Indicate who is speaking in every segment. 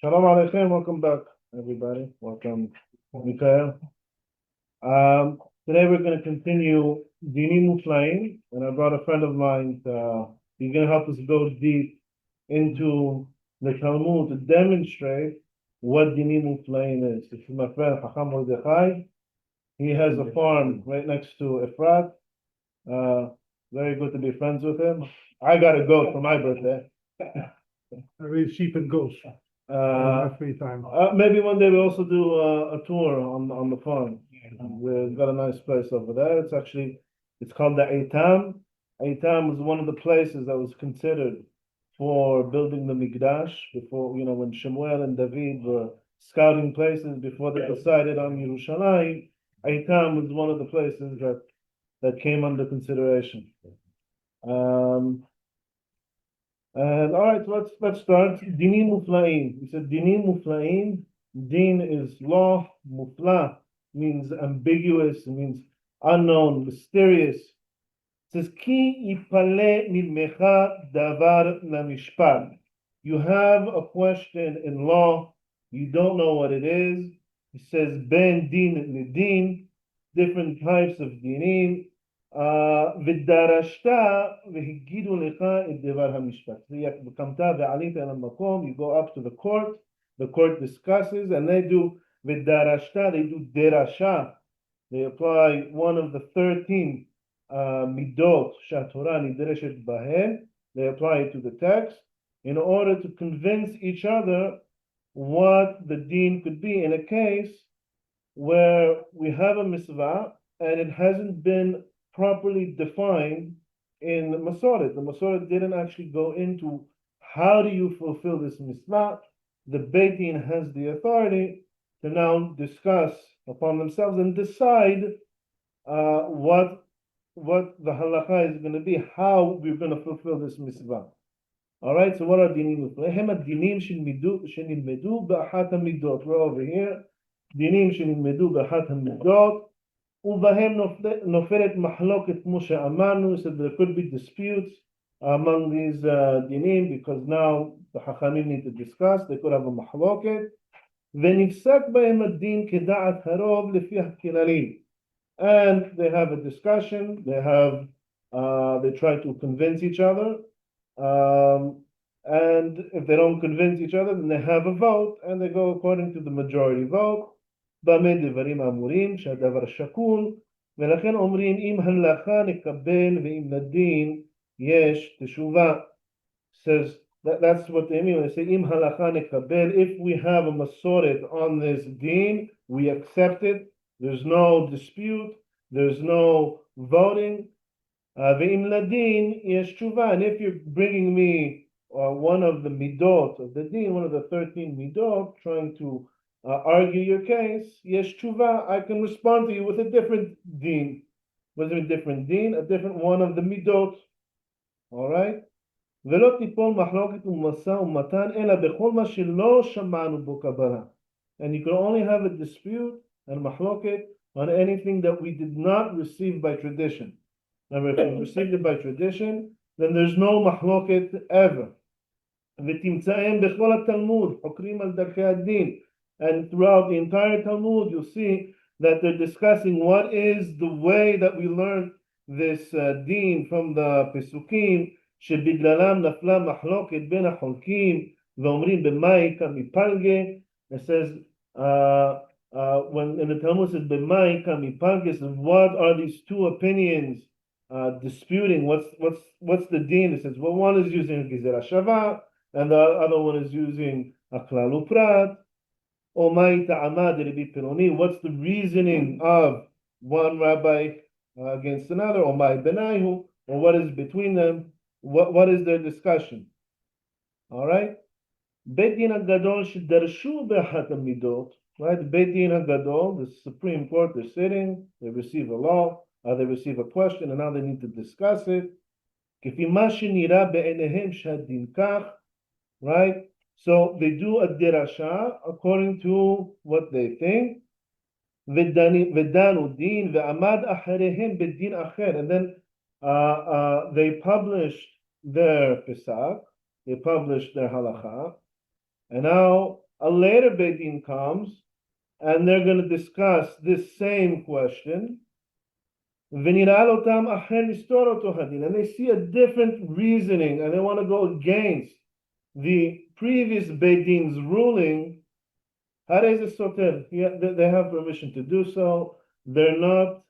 Speaker 1: Shalom Aleichem, welcome back, everybody. Welcome, Mikhail. Today we're going to continue Dinim Muflaim, and I brought a friend of mine. He's going to help us go deep into the Talmud to demonstrate what Dinim Muflaim is. This is my friend Hacham Mordechai. He has a farm right next to Efrat. Very good to be friends with him. I got a goat for my birthday.
Speaker 2: I raise sheep and goats in my free time.
Speaker 1: Maybe one day we also do a tour on the farm. We've got a nice place over there. It's called the Eitam. Eitam was one of the places that was considered for building the Mikdash before, when Shemuel and David were scouting places before they decided on Yerushalayim. Eitam was one of the places that came under consideration. And all right, let's start. Dinim Mufla'im. We said Dinim Mufla'im. Din is law. Mufla means ambiguous. It means unknown, mysterious. It says Ki ipale nilmecha davar lamishpat. You have a question in law. You don't know what it is. It says ben din nidin, different types of dinim. ודרשת והגידו לך את דבר המשפט. וקמת ועלית אל המקום, you go up to the court discusses, and they do ודרשת, they do דרשה, they apply one of the 13 midot שהתורה נדרשת בהן, they apply it to the text in order to convince each other what the din could be in a case where we have a mitzvah and it hasn't been properly defined in the Masorah. The Masorah didn't actually go into how do you fulfill this mitzvah. The Beit Din has the authority to now discuss upon themselves and decide what the halakha is going to be, how we're going to fulfill this mitzvah. All right, so what are dinim? Dinim shenilmedu ba'achat hamidot. We're over here. Dinim shenilmedu ba'achat hamidot. ובהם נופלת מחלוקת כמו שאמרנו, so there could be disputes among these dinim because now the חכמים need to discuss, they could have a מחלוקת, ונפסק בהם הדין כדעת הרוב לפי הכללים, and they have a discussion, they try to convince each other, and if they don't convince each other, then they have a vote, and they go according to the majority vote. במה דברים אמורים שהדבר שקול, ולכן אומרים אם הלכה נקבל ואם לדין יש תשובה. Says that's what they mean when they say אם הלכה נקבל, if we have a masoret on this din, we accept it, there's no dispute, there's no voting, ואם לדין יש תשובה, and if you're bringing me one of the midot of the din, one of the 13 midot, trying to argue your case, yes, tshuva, I can respond to you with a different din. With a different din, a different one of the midot. All right? ולא תיפול מחלוקת ומשא ומתן, אלא בכל מה שלא שמענו בו קבלה. And you can only have a dispute and mahloket on anything that we did not receive by tradition. Now, if we received it by tradition, then there's no mahloket ever. ותמצאם בכל התלמוד, חוקרים על דרכי הדין. And throughout the entire Talmud, you'll see that they're discussing what is the way that we learn this din from the Pesukim, שבגללם נפלה מחלוקת בין החולקים, ואומרים במאי כמפלגה. It says, when in the Talmud says במאי כמפלגה, says what are these two opinions disputing? What's the din? It says, well, one is using Gezerah Shava, and the other one is using Aklal Uprat. What's the reasoning of one rabbi against another? Or what is between them? What is their discussion? All right. Beit Din HaGadol shedarshu be'achat hamidot. Right. Beit Din HaGadol, the Supreme Court, they're sitting. They receive a law. They receive a question, and now they need to discuss it. כפי מה שנראה בעיניהם שהדין כך. Right. So they do a dirasha according to what they think. ודנו דין ועמד אחריהם בדין אחר. And then they published their Pesach, they published their Halakha, and now a later Beit Din comes, and they're going to discuss this same question. And they see a different reasoning, and they want to go against the previous Beit Din's ruling. They have permission to do so. They're not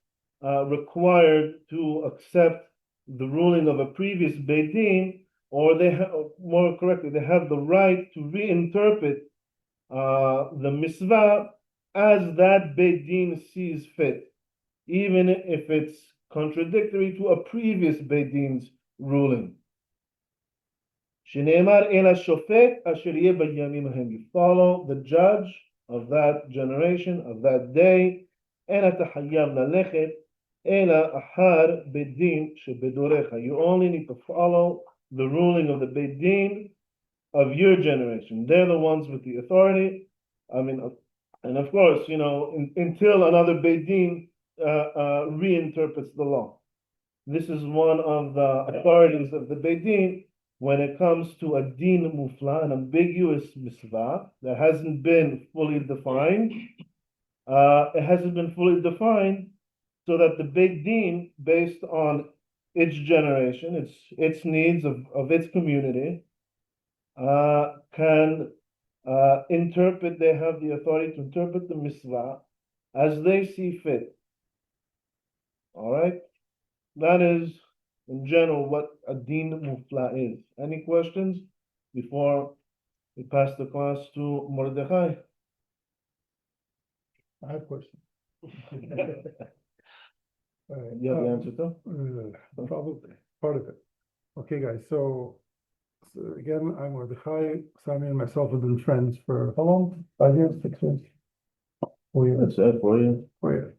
Speaker 1: required to accept the ruling of a previous Beit Din, or they have, more correctly, they have the right to reinterpret the mitzvah as that Beit Din sees fit, even if it's contradictory to a previous Beit Din's ruling. You follow the judge of that generation, of that day. You only need to follow the ruling of the Beit Din of your generation. They're the ones with the authority. And of course, until another Beit Din reinterprets the law. This is one of the authorities of the Beit Din when it comes to a Din Mufla, an ambiguous mitzvah that hasn't been fully defined. It hasn't been fully defined so that the Beit Din, based on its generation, its needs of its community, can interpret. They have the authority to interpret the mitzvah as they see fit. All right, that is in general what a Din Mufla is. Any questions before we pass the class to Mordechai?
Speaker 2: I have questions.
Speaker 1: You have the answer too?
Speaker 2: Probably part of it. Okay, guys. So again, I'm Mordechai. Sami and myself have been friends for how long? 5 years, 6 years, 4 years.
Speaker 1: That's it for you.
Speaker 2: 4 years.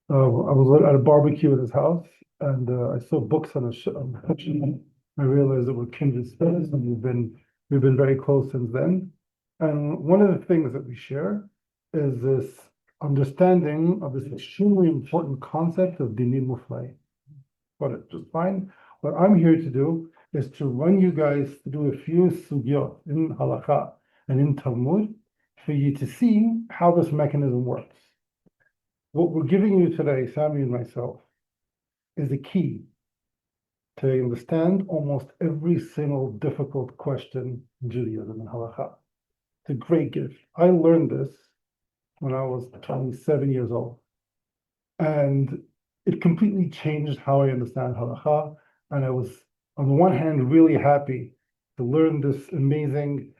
Speaker 2: I was at a barbecue at his house, and I saw books on the kitchen. I realized that we're kindred spirits, and we've been very close since then. And one of the things that we share is this understanding of this extremely important concept of Dinim Mufla. Got it, just fine. What I'm here to do is to run you guys through a few sugyot in Halakha and in Talmud for you to see how this mechanism works. What we're giving you today, Sami and myself, is a key to understand almost every single difficult question in Judaism and Halakha. It's a great gift. I learned this when I was 27 years old. And it completely changed how I understand Halakha. And I was, on the one hand, really happy to learn this amazing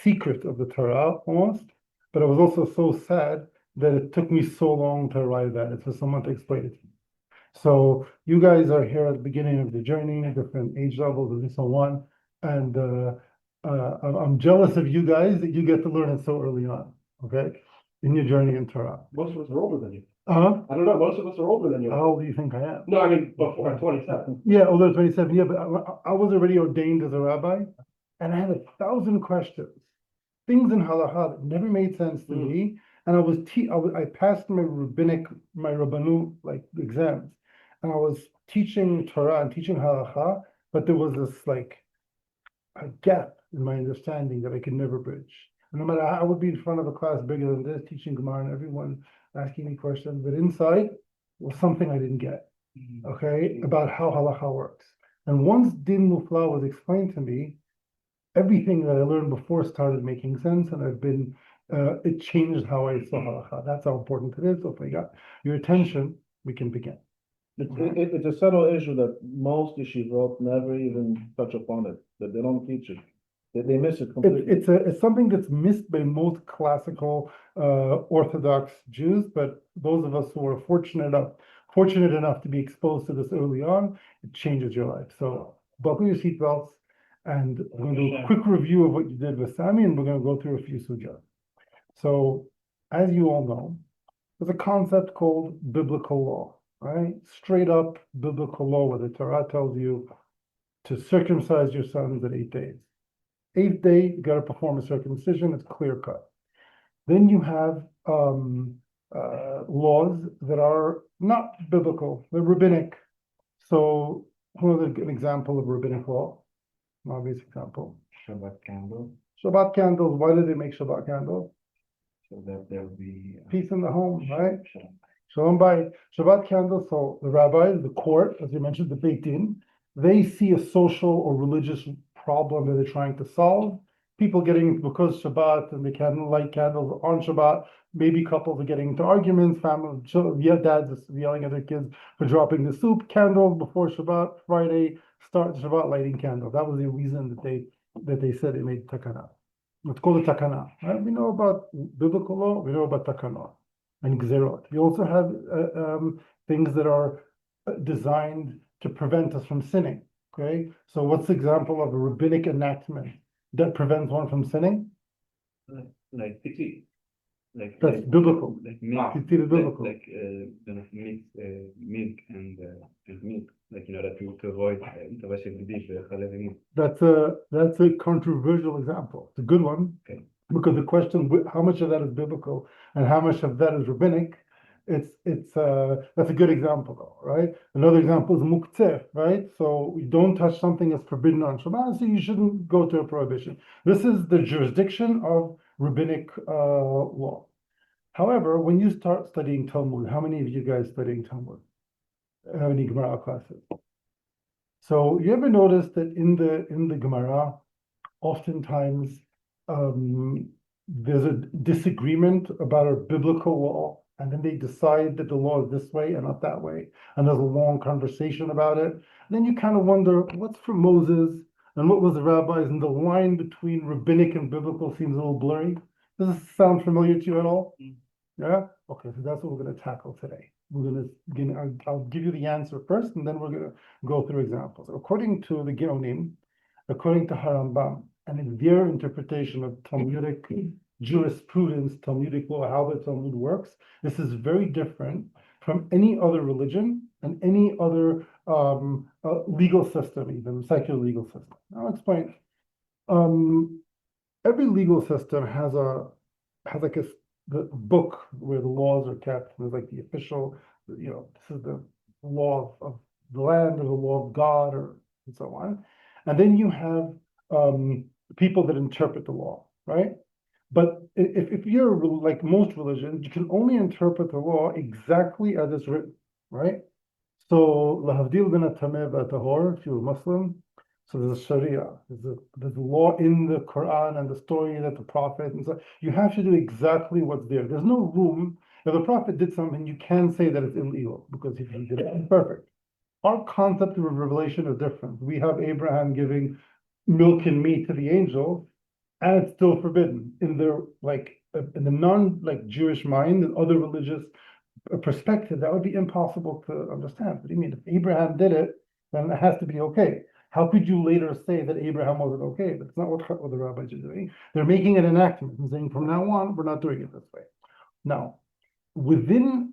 Speaker 2: secret of the Torah almost. But I was also so sad that it took me so long to arrive at it, for someone to explain it to me. So you guys are here at the beginning of the journey, different age levels and so on. And I'm jealous of you guys that you get to learn it so early on, okay, in your journey in Torah.
Speaker 3: Most of us are older than you.
Speaker 2: Uh-huh.
Speaker 3: I don't know. Most of us are older than you.
Speaker 2: How old do you think I am?
Speaker 3: No, I mean, before I'm 27.
Speaker 2: Yeah, older than 27. Yeah, but I was already ordained as a rabbi, and I had 1,000 questions, things in halakha that never made sense to me. And I passed my rabbanu like exams, and I was teaching Torah and teaching halakha, but there was this like a gap in my understanding that I could never bridge. And no matter how I would be in front of a class bigger than this, teaching Gemara and everyone asking me questions, but inside was something I didn't get, okay, about how halakha works. And once Din Mufla was explained to me, everything that I learned before started making sense, and it changed how I saw halakha. That's how important it is. So if I got your attention, we can begin.
Speaker 1: It's a subtle issue that most yeshivot never even touch upon it, that they don't teach it. They miss it completely.
Speaker 2: It's something that's missed by most classical Orthodox Jews, but those of us who are fortunate enough to be exposed to this early on, it changes your life. So buckle your seatbelts, and we're going to do a quick review of what you did with Sami, and we're going to go through a few sugya. So, as you all know, there's a concept called biblical law, right? Straight up biblical law, where the Torah tells you to circumcise your sons at 8 days. 8th day, you got to perform a circumcision. It's clear cut. Then you have laws that are not biblical; they're rabbinic. So, an example of rabbinic law, an obvious example.
Speaker 3: Shabbat candle.
Speaker 2: Shabbat candles, why do they make Shabbat candles?
Speaker 3: So that there will be.
Speaker 2: Peace in the home, right? Shalom Bayit. Shabbat candles, so the rabbis, the court, as you mentioned, the Beit Din, they see a social or religious problem that they're trying to solve. People getting, because Shabbat and they can't light candles on Shabbat, maybe couples are getting into arguments, family, dads are yelling at their kids for dropping the soup, candles before Shabbat, Friday, start Shabbat lighting candles. That was the reason that they said it made takana. It's called a takana, right? We know about biblical law, we know about takana and gzerot. We also have things that are designed to prevent us from sinning, okay? So what's the example of a rabbinic enactment that prevents one from sinning?
Speaker 3: Like tzitzit.
Speaker 2: That's biblical.
Speaker 3: Like milk.
Speaker 2: Tzitzit is biblical.
Speaker 3: Milk and milk. Like, that to avoid
Speaker 2: That's a controversial example. It's a good one.
Speaker 3: Okay.
Speaker 2: Because the question, how much of that is biblical and how much of that is rabbinic, that's a good example though, right? Another example is muktzeh, right? So you don't touch something that's forbidden on Shabbat, so you shouldn't go to a prohibition. This is the jurisdiction of rabbinic law. However, when you start studying Talmud, how many of you guys studying Talmud? How many Gemara classes? So you ever notice that in the Gemara, oftentimes there's a disagreement about a biblical law, and then they decide that the law is this way and not that way, and there's a long conversation about it. And then you kind of wonder what's for Moses and what was the rabbis, and the line between rabbinic and biblical seems a little blurry. Does this sound familiar to you at all? Yeah? Okay, so that's what we're going to tackle today. I'll give you the answer first, and then we're going to go through examples. According to the Geonim, according to Rambam, and in their interpretation of Talmudic jurisprudence, Talmudic law, how the Talmud works, this is very different from any other religion and any other legal system, even secular legal system. I'll explain. Every legal system has like the book where the laws are kept. There's like the official, this is the law of the land or the law of God, and so on. And then you have people that interpret the law, right? But if you're like most religions, you can only interpret the law exactly as it's written, right? So lahavdil ben atameh v'atahor, if you're a Muslim, so there's a Sharia, there's a law in the Quran and the story that the Prophet, and so you have to do exactly what's there. There's no room. If the Prophet did something, you can say that it's illegal because if he did it, it's perfect. Our concept of revelation is different. We have Abraham giving milk and meat to the angels, and it's still forbidden in the non-Jewish mind and other religious perspective. That would be impossible to understand. What do you mean? If Abraham did it, then it has to be okay. How could you later say that Abraham wasn't okay? But it's not what the rabbis are doing. They're making an enactment and saying from now on, we're not doing it this way. Now, within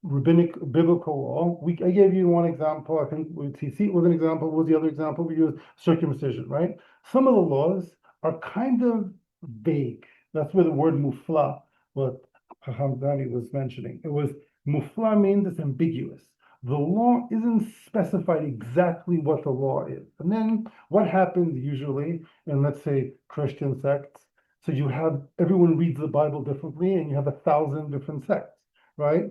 Speaker 2: rabbinic biblical law, I gave you one example. I think tzitzit was an example. What was the other example? We used circumcision, right? Some of the laws are kind of vague. That's where the word mufla, what Hacham Mordechai was mentioning. It was mufla means it's ambiguous. The law isn't specified exactly what the law is. And then what happens usually in, let's say, Christian sects, so you have, everyone reads the Bible differently and you have 1,000 different sects, right?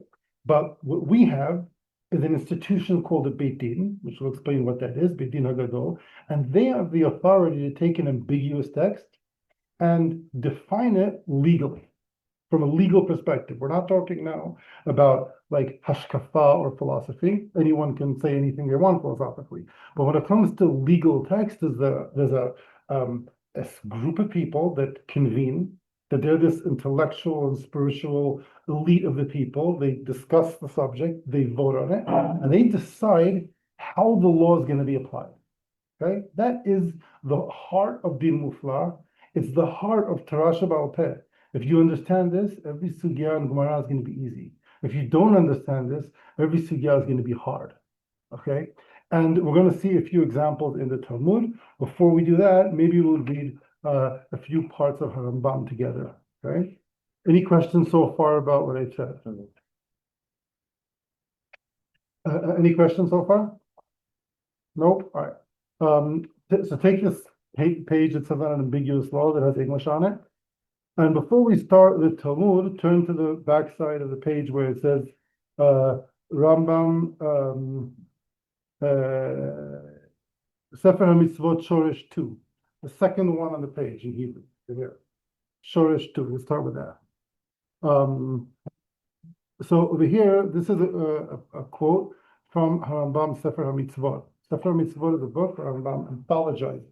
Speaker 2: But what we have is an institution called the Beit Din, which will explain what that is, Beit Din HaGadol, and they have the authority to take an ambiguous text and define it legally, from a legal perspective. We're not talking now about like hashkafa or philosophy. Anyone can say anything they want philosophically. But when it comes to legal text, there's a group of people that convene, that they're this intellectual and spiritual elite of the people. They discuss the subject, they vote on it, and they decide how the law is going to be applied. Okay? That is the heart of Din Mufla. It's the heart of Torah Sheba'al Peh. If you understand this, every sugya in Gemara is going to be easy. If you don't understand this, every sugya is going to be hard. Okay? And we're going to see a few examples in the Talmud. Before we do that, maybe we'll read a few parts of Rambam together. Okay? Any questions so far about what I said? Any questions so far? Nope. All right. So take this page that says on an ambiguous law that has English on it. And before we start the Talmud, turn to the back side of the page where it says Rambam Sefer HaMitzvot Shoresh 2, the second one on the page in Hebrew. Here. Shoresh 2, we'll start with that. So over here, this is a quote from Rambam Sefer HaMitzvot. Sefer HaMitzvot is a book where Rambam anthologizes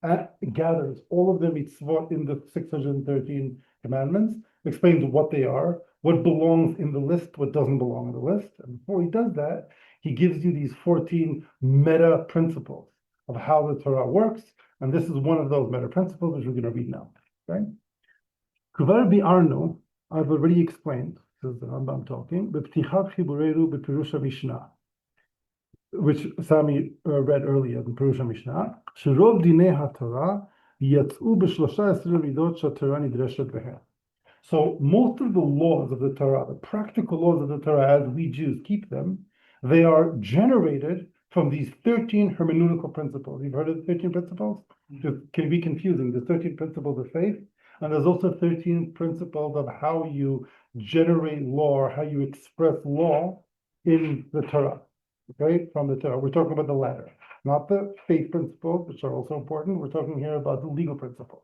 Speaker 2: and gathers all of the mitzvot in the 613 commandments, explains what they are, what belongs in the list, what doesn't belong in the list. And before he does that, he gives you these 14 meta principles of how the Torah works. And this is one of those meta principles, which we're going to read now. Okay? Kvar bi'arnu, I've already explained, this is the Rambam talking, b'ptichat chibureru b'pirush HaMishnah, which Sami read earlier in Pirush HaMishnah, Sherov dinei HaTorah yatzu b'shlosha esrei midot she'Torah nidreshet behem. So most of the laws of the Torah, the practical laws of the Torah as we Jews keep them, they are generated from these 13 hermeneutical principles. You've heard of the 13 principles? It can be confusing. There's 13 principles of faith, and there's also 13 principles of how you generate law or how you express law in the Torah. Okay, from the Torah. We're talking about the latter, not the faith principles, which are also important. We're talking here about the legal principles.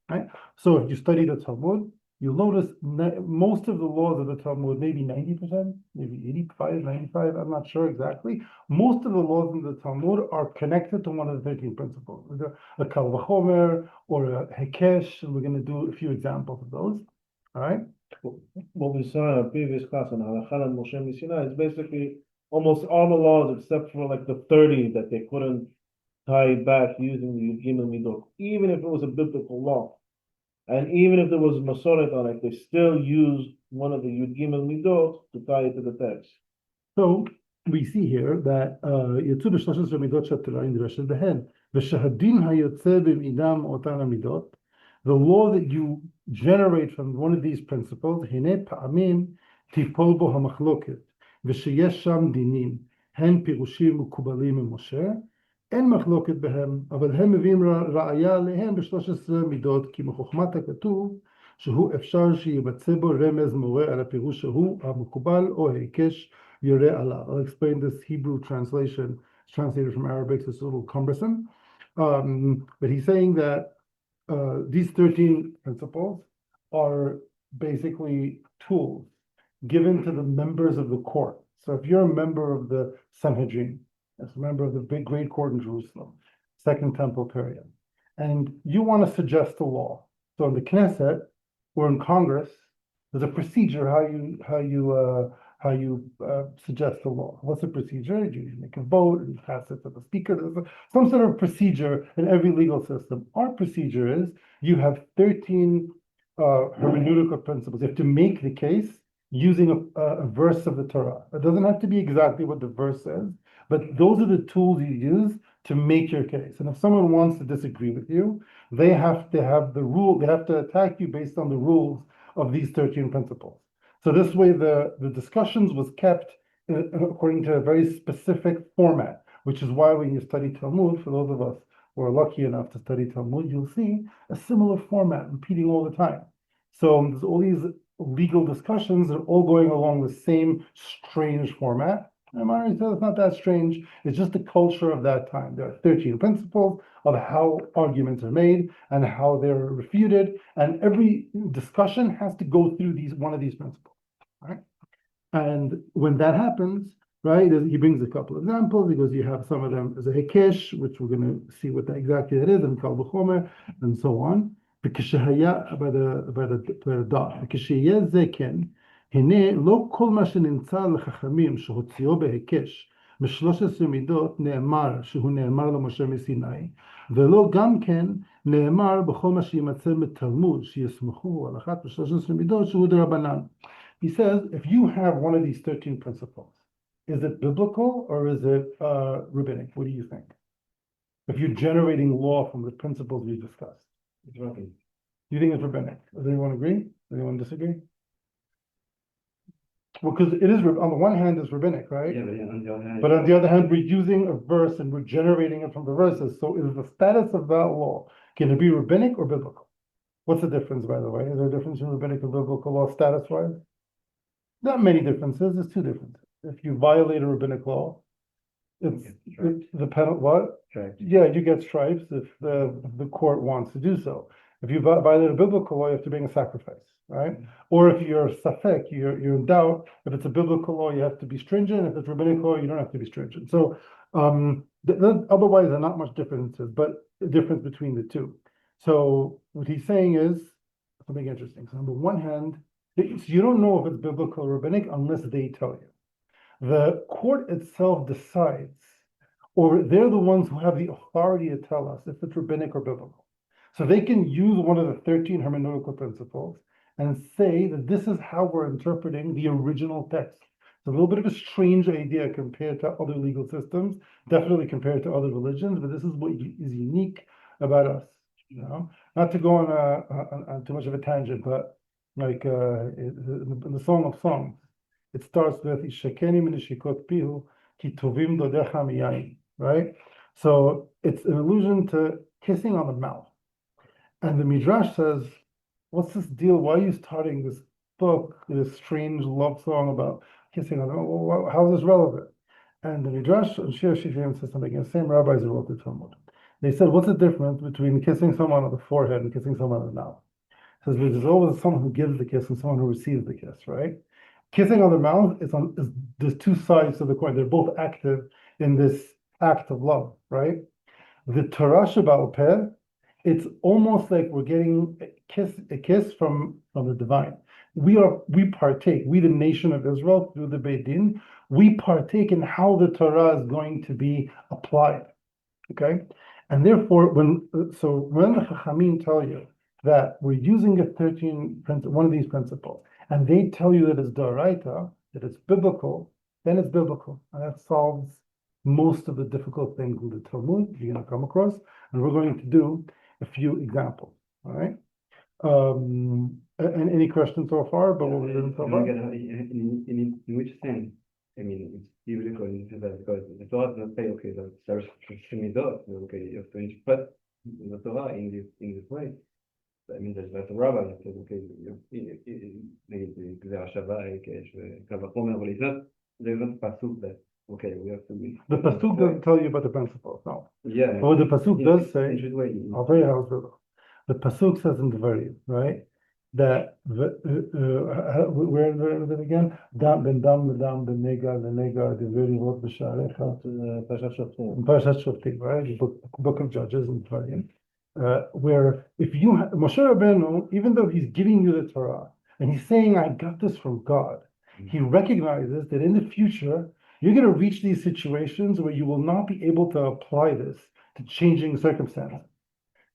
Speaker 2: Right? So if you study the Talmud, you'll notice most of the laws of the Talmud, maybe 90%, maybe 85, 95, I'm not sure exactly. Most of the laws in the Talmud are connected to one of the 13 principles, a Kal V'chomer or a Hekesh, and we're going to do a few examples of those. All right?
Speaker 1: What we saw in a previous class on Halakha and Moshe Mishinah is basically almost all the laws except for like the 30 that they couldn't tie back using the Yud Gimel Midot, even if it was a biblical law. And even if there was Masoret on it, they still used one of the Yud Gimel Midot to tie it to the text.
Speaker 2: So we see here that יצאו ב-13 מידות שהתורה נדרשת בהן, ושהדין היוצא במעידם אותן המידות, the law that you generate from one of these principles, הנה פעמים תיפול בו המחלוקת, ושיש שם דינים, הן פירושים מקובלים ממשה, אין מחלוקת בהם, אבל הם מביאים ראיה עליהם ב-13 מידות, כי מחוכמת הכתוב, שהוא אפשר שימצא בו רמז מורה על הפירוש שהוא המקובל או ההיקש יורה עליו. I'll explain this Hebrew translation. It's translated from Arabic, so it's a little cumbersome. But he's saying that these 13 principles are basically tools given to the members of the court. So if you're a member of the Sanhedrin, as a member of the big great court in Jerusalem, Second Temple period, and you want to suggest a law. So in the Knesset or in Congress, there's a procedure how you suggest a law. What's the procedure? You make a vote and pass it to the speaker. There's some sort of procedure in every legal system. Our procedure is you have 13 hermeneutical principles. You have to make the case using a verse of the Torah. It doesn't have to be exactly what the verse says, but those are the tools you use to make your case. And if someone wants to disagree with you, they have to have the rule, they have to attack you based on the rules of these 13 principles. So this way the discussions was kept according to a very specific format, which is why when you study Talmud, for those of us who are lucky enough to study Talmud, you'll see a similar format repeating all the time. So there's all these legal discussions are all going along the same strange format. And Maimonides says it's not that strange. It's just the culture of that time. There are 13 principles of how arguments are made and how they're refuted, and every discussion has to go through one of these principles. Right? And when that happens, right, he brings a couple of examples. He goes, you have some of them as a hekesh, which we're going to see what exactly that is, and kal v'chomer, and so on. By the dot. וכשיהיה זה כן, הנה לא כל מה שנמצא לחכמים שהוציאו בהיקש מ-13 מידות נאמר שהוא נאמר למשה מסיני, ולא גם כן נאמר בכל מה שימצא בתלמוד שיסמכו על אחת מ-13 מידות שהוא דרבנן. He says, if you have one of these 13 principles, is it biblical or is it rabbinic? What do you think? If you're generating law from the principles we discussed.
Speaker 3: It's rabbinic.
Speaker 2: You think it's rabbinic? Does anyone agree? Does anyone disagree? because it is, on the one hand, it's rabbinic, right?
Speaker 3: Yeah, but yeah, on the other hand.
Speaker 2: But on the other hand, we're using a verse and we're generating it from the verses. So is the status of that law going to be rabbinic or biblical? What's the difference, by the way? Is there a difference in rabbinic and biblical law status-wise? Not many differences. There's two differences. If you violate a rabbinic law, it's the penalty. What?
Speaker 3: Stripes.
Speaker 2: Yeah, you get stripes if the court wants to do so. If you violate a biblical law, you have to bring a sacrifice, right? Or if you're safek, you're in doubt. If it's a biblical law, you have to be stringent. If it's rabbinic law, you don't have to be stringent. So otherwise, there are not much differences, but the difference between the two. So what he's saying is something interesting. So on the one hand, you don't know if it's biblical or rabbinic unless they tell you. The court itself decides, or they're the ones who have the authority to tell us if it's rabbinic or biblical. So they can use one of the 13 hermeneutical principles and say that this is how we're interpreting the original text. It's a little bit of a strange idea compared to other legal systems, definitely compared to other religions, but this is what is unique about us. You know, not to go on too much of a tangent, but like in the Song of Songs, it starts with "Ishakeni minishikot pihu ki tovim dodecha miyayin," right? So it's an allusion to kissing on the mouth. And the Midrash says, what's this deal? Why are you starting this book, this strange love song about kissing on the mouth? How is this relevant? And the Midrash and Shir Shifim says something, the same rabbis who wrote the Talmud. They said, what's the difference between kissing someone on the forehead and kissing someone on the mouth? It says, there's always someone who gives the kiss and someone who receives the kiss, right? Kissing on the mouth there's two sides to the coin. They're both active in this act of love, right? The Torah Sheba'al Peh, it's almost like we're getting a kiss from the divine. We partake, we the nation of Israel, through the Beit Din, we partake in how the Torah is going to be applied. Okay? And therefore, when the Chachamim tell you that we're using one of these principles, and they tell you that it's Doraita, that it's biblical, then it's biblical. And that solves most of the difficult things in the Talmud you're going to come across. And we're going to do a few examples. All right. And any questions so far? But what we didn't so far?
Speaker 3: In which sense? I mean, it's biblical because the Torah does not say, okay, there's Shemidot, okay, you have to interpret the Torah in this way. I mean, there's a rabbi that says, okay, Gzera Shavai, Kavachomer, but there's not a pasuk that, okay, we have to be.
Speaker 2: The pasuk doesn't tell you about the principles, no.
Speaker 3: Yeah.
Speaker 2: But what the pasuk does say,
Speaker 3: I'll
Speaker 2: tell you how it's biblical. The pasuk says in the very, right, that where is it again? Dam ben nega the very word b'sharecha Parashat Shoftim, right? The book of Judges and Dvarim, where if you Moshe Rabbeinu, even though he's giving you the Torah and he's saying I got this from God, he recognizes that in the future you're going to reach these situations where you will not be able to apply this to changing circumstances.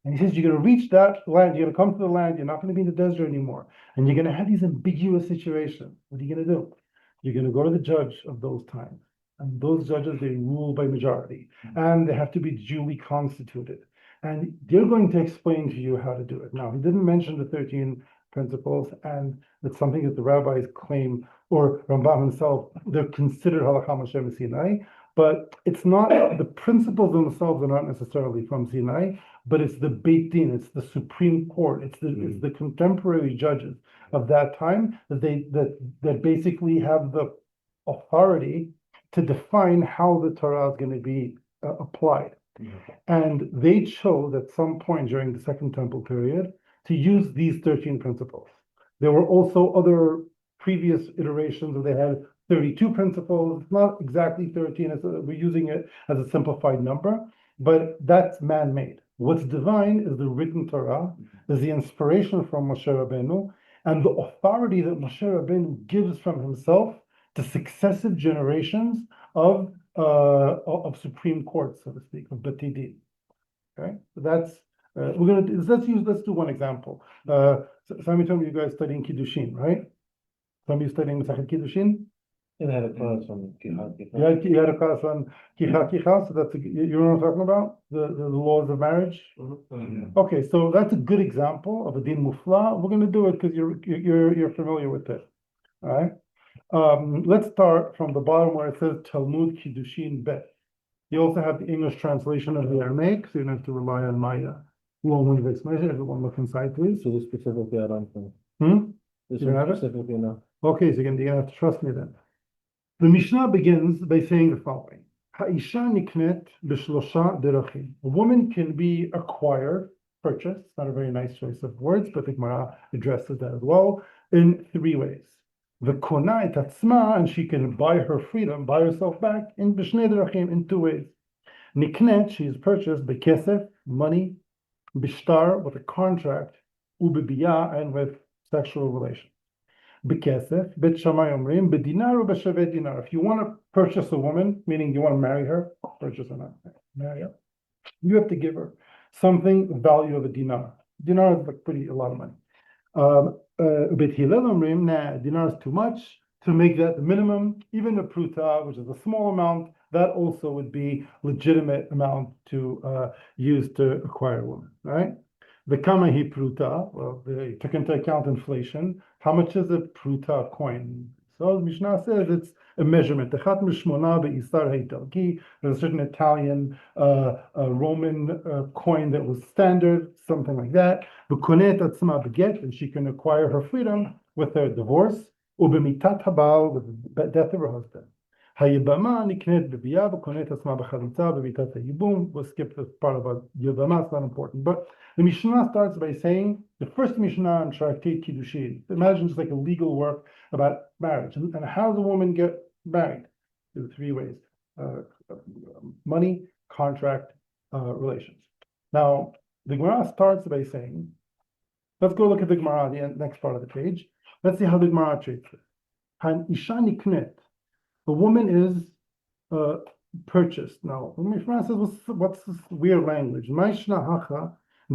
Speaker 2: And he says, you're going to reach that land, you're going to come to the land, you're not going to be in the desert anymore. And you're going to have these ambiguous situations. What are you going to do? You're going to go to the judge of those times. And those judges, they rule by majority. And they have to be duly constituted. And they're going to explain to you how to do it. Now, he didn't mention the 13 principles, and it's something that the rabbis claim, or Rambam himself, they're considered Halakha Moshe Sinai. But it's not, the principles themselves are not necessarily from Sinai, but it's the Beit Din, it's the Supreme Court, it's the contemporary judges of that time that basically have the authority to define how the Torah is going to be applied. And they chose at some point during the Second Temple period to use these 13 principles. There were also other previous iterations where they had 32 principles. It's not exactly 13, we're using it as a simplified number, but that's man-made. What's divine is the written Torah, is the inspiration from Moshe Rabbeinu, and the authority that Moshe Rabbeinu gives from himself to successive generations of Supreme Court, so to speak, of Beti Din. Okay, so that's let's do one example. Sami told me you guys studying Kiddushin, right? Some of you studying Masechet Kiddushin?
Speaker 1: I had a class on Kicha.
Speaker 2: You had a class on Kicha, so that's you know what I'm talking about? The laws of marriage?
Speaker 3: Mm-hmm.
Speaker 2: Okay, so that's a good example of a Din Mufla. We're going to do it because you're familiar with it. All right? Let's start from the bottom where it says Talmud Kiddushin Bet. You also have the English translation of the Aramaic, so you don't have to rely on my long-winded explanation. Everyone look inside, please.
Speaker 1: So this specifically I don't know. This
Speaker 2: You don't
Speaker 1: one
Speaker 2: have it?
Speaker 1: specifically no.
Speaker 2: Okay, so you're gonna have to trust me then. The Mishnah begins by saying the following: Ha'isha niknet b'shlosha derachim. A woman can be acquired, purchased. It's not a very nice choice of words, but the Gemara addresses that as well in 3 ways. The kona et atzma, and she can buy her freedom, buy herself back in b'shnei derachim in 2 ways. Niknet, she is purchased b'kesef, money, b'shtar, with a contract, u'b'biyah, and with sexual relations. B'kesef, bet shamay omrim, b'dinar or b'shaveh dinar. If you want to purchase a woman, meaning you want to marry her, purchase her, not marry her, you have to give her something the value of a dinar. Dinar is like a lot of money. Bet hillel omrim, nah, dinar is too much. To make that the minimum, even a pruta, which is a small amount, that also would be legitimate amount to use to acquire a woman, right? The kamahi pruta, well, they took into account inflation. How much is a pruta coin? So the Mishnah says it's a measurement. There's a certain Italian Roman coin that was standard, something like that. And she can acquire her freedom with her divorce, with the death of her husband. We'll skip this part about Yibama, it's not important. But the Mishnah starts by saying, the first Mishnah in Tractate Kiddushin, imagine it's like a legal work about marriage. And how does a woman get married? There are 3 ways: money, contract, relations. Now, the Gemara starts by saying, let's go look at the Gemara, the next part of the page. Let's see how the Gemara treats it. Isha niknet. The woman is purchased. Now, the Mishnah says, what's this weird language? Why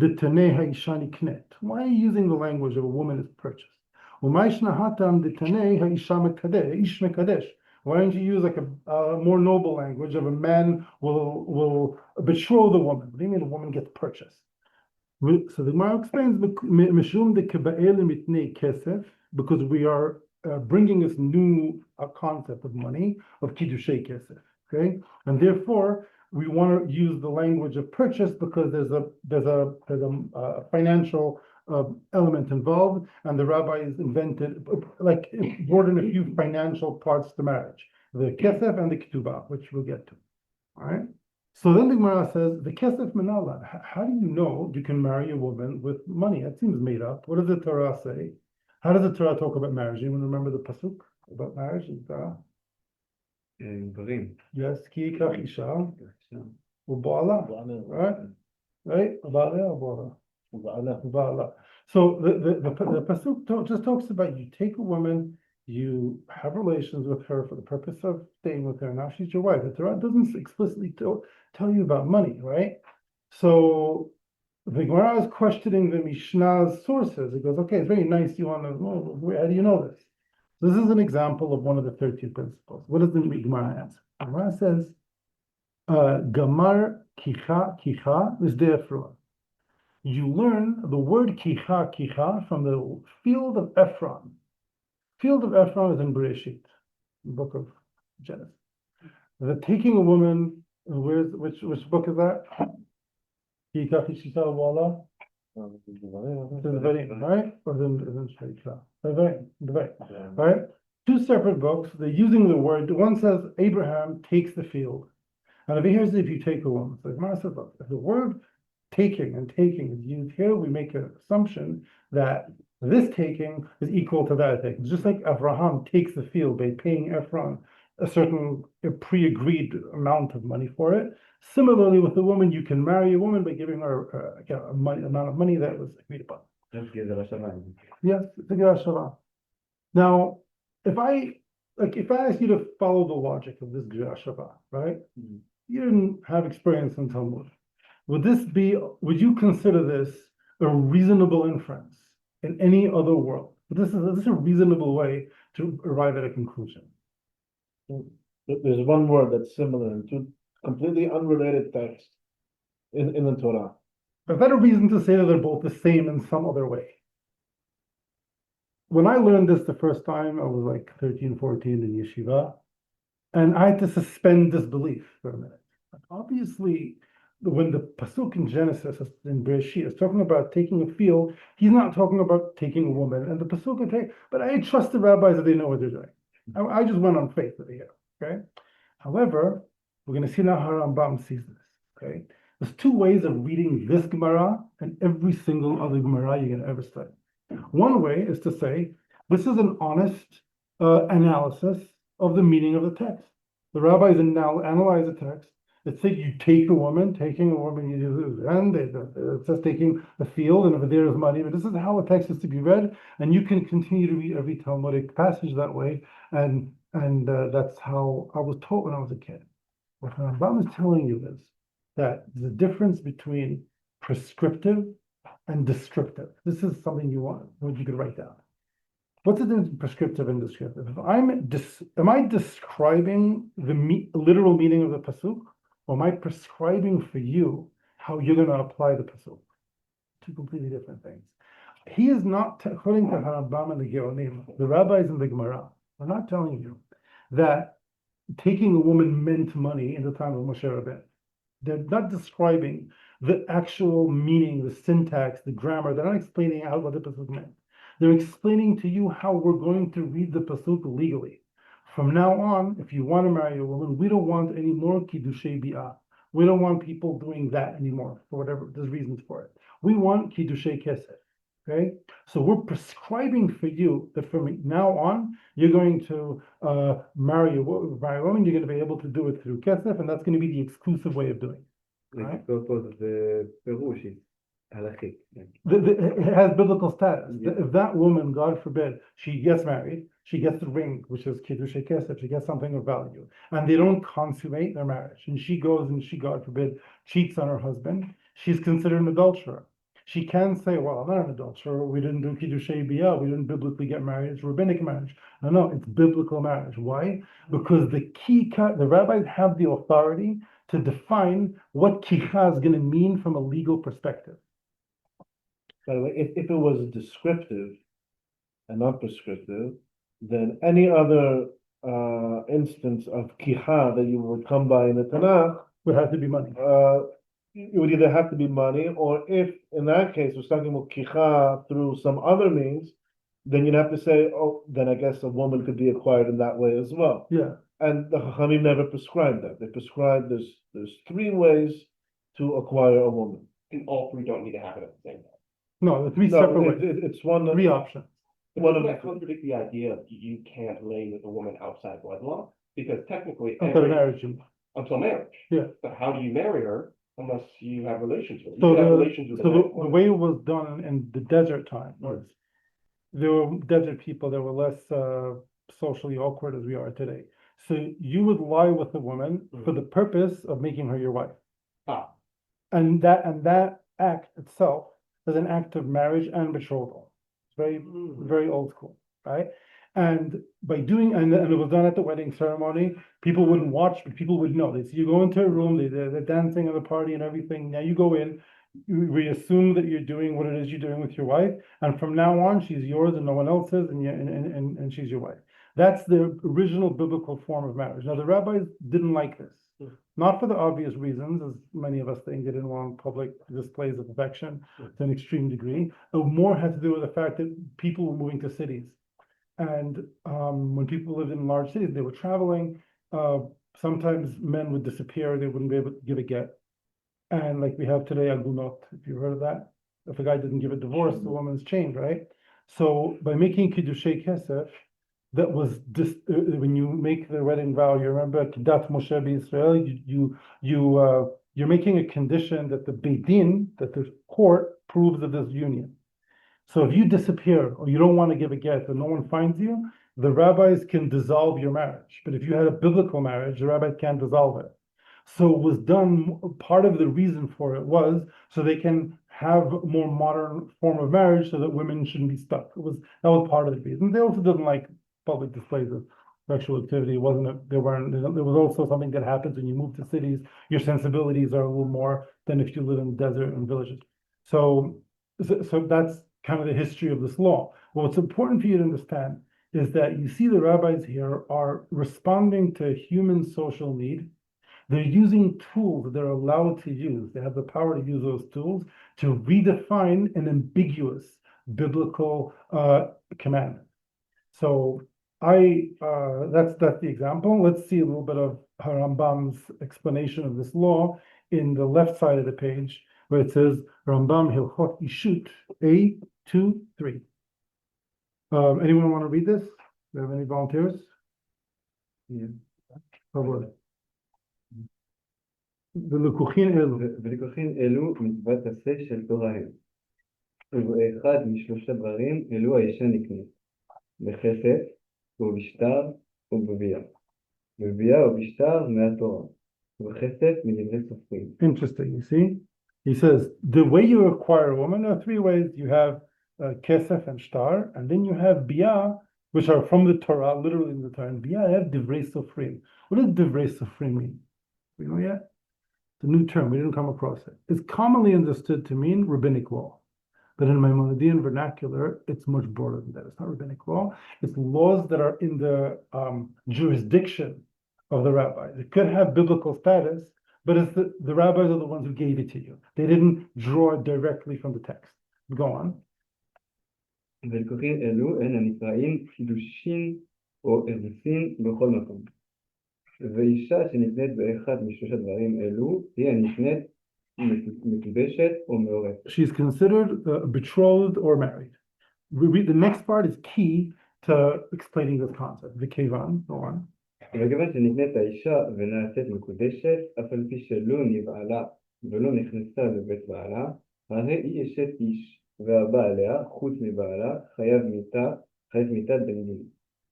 Speaker 2: are you using the language of a woman is purchased? Why don't you use like a more noble language of a man will betroth the woman? What do you mean a woman gets purchased? So the Gemara explains, because we are bringing this new concept of money, of kiddushay kesef, okay, and therefore we want to use the language of purchase because there's a financial element involved, and the rabbis invented, like, brought in a few financial parts to marriage, the kesef and the ketubah, which we'll get to. All right. So then the Gemara says, the kesef minallah. How do you know you can marry a woman with money? That seems made up. What does the Torah say? How does the Torah talk about marriage? Anyone remember the pasuk about marriage in Torah? Yes, ki yikach isha u'ba'ala, right? U'ba'ala. So the pasuk just talks about, you take a woman, you have relations with her for the purpose of staying with her. Now she's your wife. The Torah doesn't explicitly tell you about money, right? So the Gemara is questioning the Mishnah's sources. It goes, okay, it's very nice. You want to know, how do you know this? This is an example of one of the 13 principles. What does the Gemara answer? The Gemara says, Gamar kicha is therefore. You learn the word kicha from the field of Ephron. Field of Ephron is in Bereshit, the book of Genesis. The taking a woman, which book is that? Right? Or is right? 2 separate books. They're using the word. One says Abraham takes the field, and over here says if you take a woman. So Gemara says, look, if the word taking is used here, we make an assumption that this taking is equal to that taking. Just like Abraham takes the field by paying Ephron a certain pre-agreed amount of money for it. Similarly, with the woman, you can marry a woman by giving her amount of money that was agreed upon. Yes, it's a Gerah Shavah. Now, if I ask you to follow the logic of this Gerah Shavah, right? You didn't have experience in Talmud. Would you consider this a reasonable inference in any other world? This is a reasonable way to arrive at a conclusion.
Speaker 1: There's one word that's similar in 2 completely unrelated texts in the Torah.
Speaker 2: Is that a reason to say that they're both the same in some other way? when I learned this the first time, I was like 13, 14 in yeshiva, and I had to suspend disbelief for a minute. Obviously, when the pasuk in Genesis in Bereshit is talking about taking a field, he's not talking about taking a woman. And the pasuk can take, but I trust the rabbis that they know what they're doing. I just went on faith over here. Okay. However, we're going to see now how Rambam sees this. Okay. There's two ways of reading this Gemara and every single other Gemara you're going to ever study. One way is to say this is an honest analysis of the meaning of the text. The rabbis now analyze the text. It says you take a woman, taking a woman, and it says taking a field, and over there is money. But this is how a text is to be read, and you can continue to read every Talmudic passage that way. And that's how I was taught when I was a kid. What Rambam is telling you is that there's a difference between prescriptive and descriptive. This is something you could write down. What's the difference between prescriptive and descriptive? Am I describing the literal meaning of the pasuk, or am I prescribing for you how you're going to apply the pasuk? Two completely different things. He is not, according to Rambam and the Geonim, the rabbis in the Gemara, are not telling you that taking a woman meant money in the time of Moshe Rabbeinu. They're not describing the actual meaning, the syntax, the grammar. They're not explaining out what the pasuk meant. They're explaining to you how we're going to read the pasuk legally. From now on, if you want to marry a woman, we don't want any more kiddushei bi'ah. We don't want people doing that anymore for whatever, there's reasons for it. We want kiddushei kesef. Okay, so we're prescribing for you that from now on you're going to marry a woman. You're going to be able to do it through kesef, and that's going to be the exclusive way of doing it. Right?
Speaker 3: The perush is Halakhic.
Speaker 2: It has biblical status.
Speaker 3: Yeah.
Speaker 2: If that woman, God forbid, she gets married, she gets the ring, which is kiddushei kesef, she gets something of value, and they don't consummate their marriage, and she goes and she, God forbid, cheats on her husband, she's considered an adulterer. She can say, well, I'm not an adulterer, we didn't do kiddushei bi'ah, we didn't biblically get married, it's rabbinic marriage. No, it's biblical marriage. Why? Because the rabbis have the authority to define what kicha is going to mean from a legal perspective.
Speaker 1: By the way, if it was descriptive and not prescriptive, then any other instance of kicha that you would come by in the Tanakh
Speaker 2: Would have to be money.
Speaker 1: it would either have to be money, or if in that case we're talking about kicha through some other means, then you'd have to say, oh, then I guess a woman could be acquired in that way as well.
Speaker 2: Yeah.
Speaker 1: And the Chachamim never prescribed that. They prescribed there's three ways to acquire a woman.
Speaker 4: And all three don't need to happen at the same time.
Speaker 2: No, the three separate ways.
Speaker 1: It's one of
Speaker 2: Three options.
Speaker 1: one of
Speaker 4: Doesn't that contradict the idea of you can't lay with a woman outside bloodline? Because technically,
Speaker 2: Until marriage.
Speaker 4: until marriage.
Speaker 2: Yeah.
Speaker 4: But how do you marry her unless you have relations with her?
Speaker 2: So
Speaker 4: You can have relations with
Speaker 2: the
Speaker 4: her.
Speaker 2: way it was done in the desert time was there were desert people that were less socially awkward as we are today. So you would lie with a woman for the purpose of making her your wife.
Speaker 4: Ah.
Speaker 2: And that act itself is an act of marriage and betrothal. It's very, very old school, right? And by doing, and it was done at the wedding ceremony, people wouldn't watch, but people would know. So you go into a room, they're dancing at the party and everything. Now you go in, we assume that you're doing what it is you're doing with your wife, and from now on, she's yours and no one else's, and she's your wife. That's the original biblical form of marriage. Now the rabbis didn't like this, not for the obvious reasons, as many of us think. They didn't want public displays of affection to an extreme degree. It more had to do with the fact that people were moving to cities. And when people lived in large cities, they were traveling. Sometimes men would disappear; they wouldn't be able to give a get. And like we have today, agunot, if you've heard of that, if a guy didn't give a divorce, the woman's chained, right? So by making kiddushei kesef, that was just when you make the wedding vow. You remember Kedat Moshe b'Yisrael. You're making a condition that the Din, that the court proves of this union. So if you disappear or you don't want to give a get and no one finds you, the rabbis can dissolve your marriage. But if you had a biblical marriage, the rabbis can't dissolve it. So it was done, part of the reason for it was so they can have a more modern form of marriage so that women shouldn't be stuck. That was part of the reason. They also didn't like public displays of sexual activity. There was also something that happens when you move to cities. Your sensibilities are a little more than if you live in the desert and villages. So that's kind of the history of this law. What's important for you to understand is that you see the rabbis here are responding to human social need. They're using tools that they're allowed to use. They have the power to use those tools to redefine an ambiguous biblical commandment. So that's the example. Let's see a little bit of Rambam's explanation of this law in the left side of the page, where it says Rambam Hilchot Ishut A2-3. Anyone want to read this? Do you have any volunteers?
Speaker 3: Yeah.
Speaker 2: ולקוחין אלו.
Speaker 3: ולקוחין אלו מצוות עשה של תורה הם. ובאחד משלושה דברים אלו האישה נקנית. בכסף, ובשטר, ובביאה. בביאה ובשטר מהתורה. ובכסף מדברי סופרים.
Speaker 2: Interesting, you see? He says, the way you acquire a woman are three ways. You have kesef and shtar, and then you have biyah, which are from the Torah, literally in the Torah. And biyah have divrei sofrim. What does divrei sofrim mean? We know yet? It's a new term. We didn't come across it. It's commonly understood to mean rabbinic law. But in Maimonidean vernacular, it's much broader than that. It's not rabbinic law. It's laws that are in the jurisdiction of the rabbis. It could have biblical status, but it's the rabbis are the ones who gave it to you. They didn't draw it directly from the text. Go on.
Speaker 3: ולקוחין אלו הן הנקראים חידושין או ארוסין בכל מקום. ואישה שנקנית באחד משלושה דברים אלו, היא הנקנית מקודשת או מעורבת.
Speaker 2: She's considered betrothed or married. The next part is key to explaining this concept. וכיוון, go on.
Speaker 3: וכיוון שנקנית האישה ונעשית מקודשת, אף על פי שלא נבעלה ולא נכנסה לבית בעלה, הרי היא אשת איש. והבא עליה, חוץ מבעלה, חייב מיתת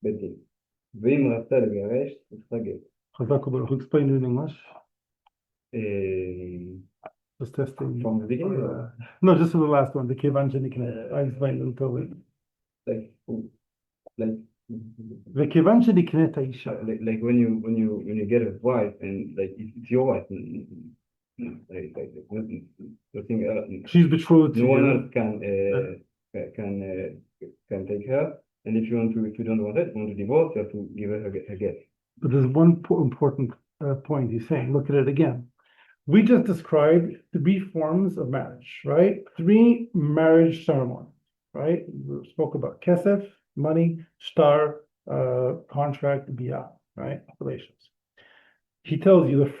Speaker 3: בית דין. ואם רצה לגרש, צריכה גט.
Speaker 2: חזק וברוך, explain it in English. Just testing.
Speaker 3: From the beginning?
Speaker 2: No, just for the last one, the כיוון שנקנית. I explained it totally. וכיוון שנקנית האישה.
Speaker 3: Like when you get a wife and like it's your wife.
Speaker 2: She's betrothed to
Speaker 3: no one
Speaker 2: you.
Speaker 3: else can take her, and if you don't want it, want to divorce, you have to give her a get.
Speaker 2: But there's one important point he's saying. Look at it again. We just described three forms of marriage, right? Three marriage ceremonies, right? We spoke about kesef, money, shtar, contract, biyah, right? Relations. He tells you the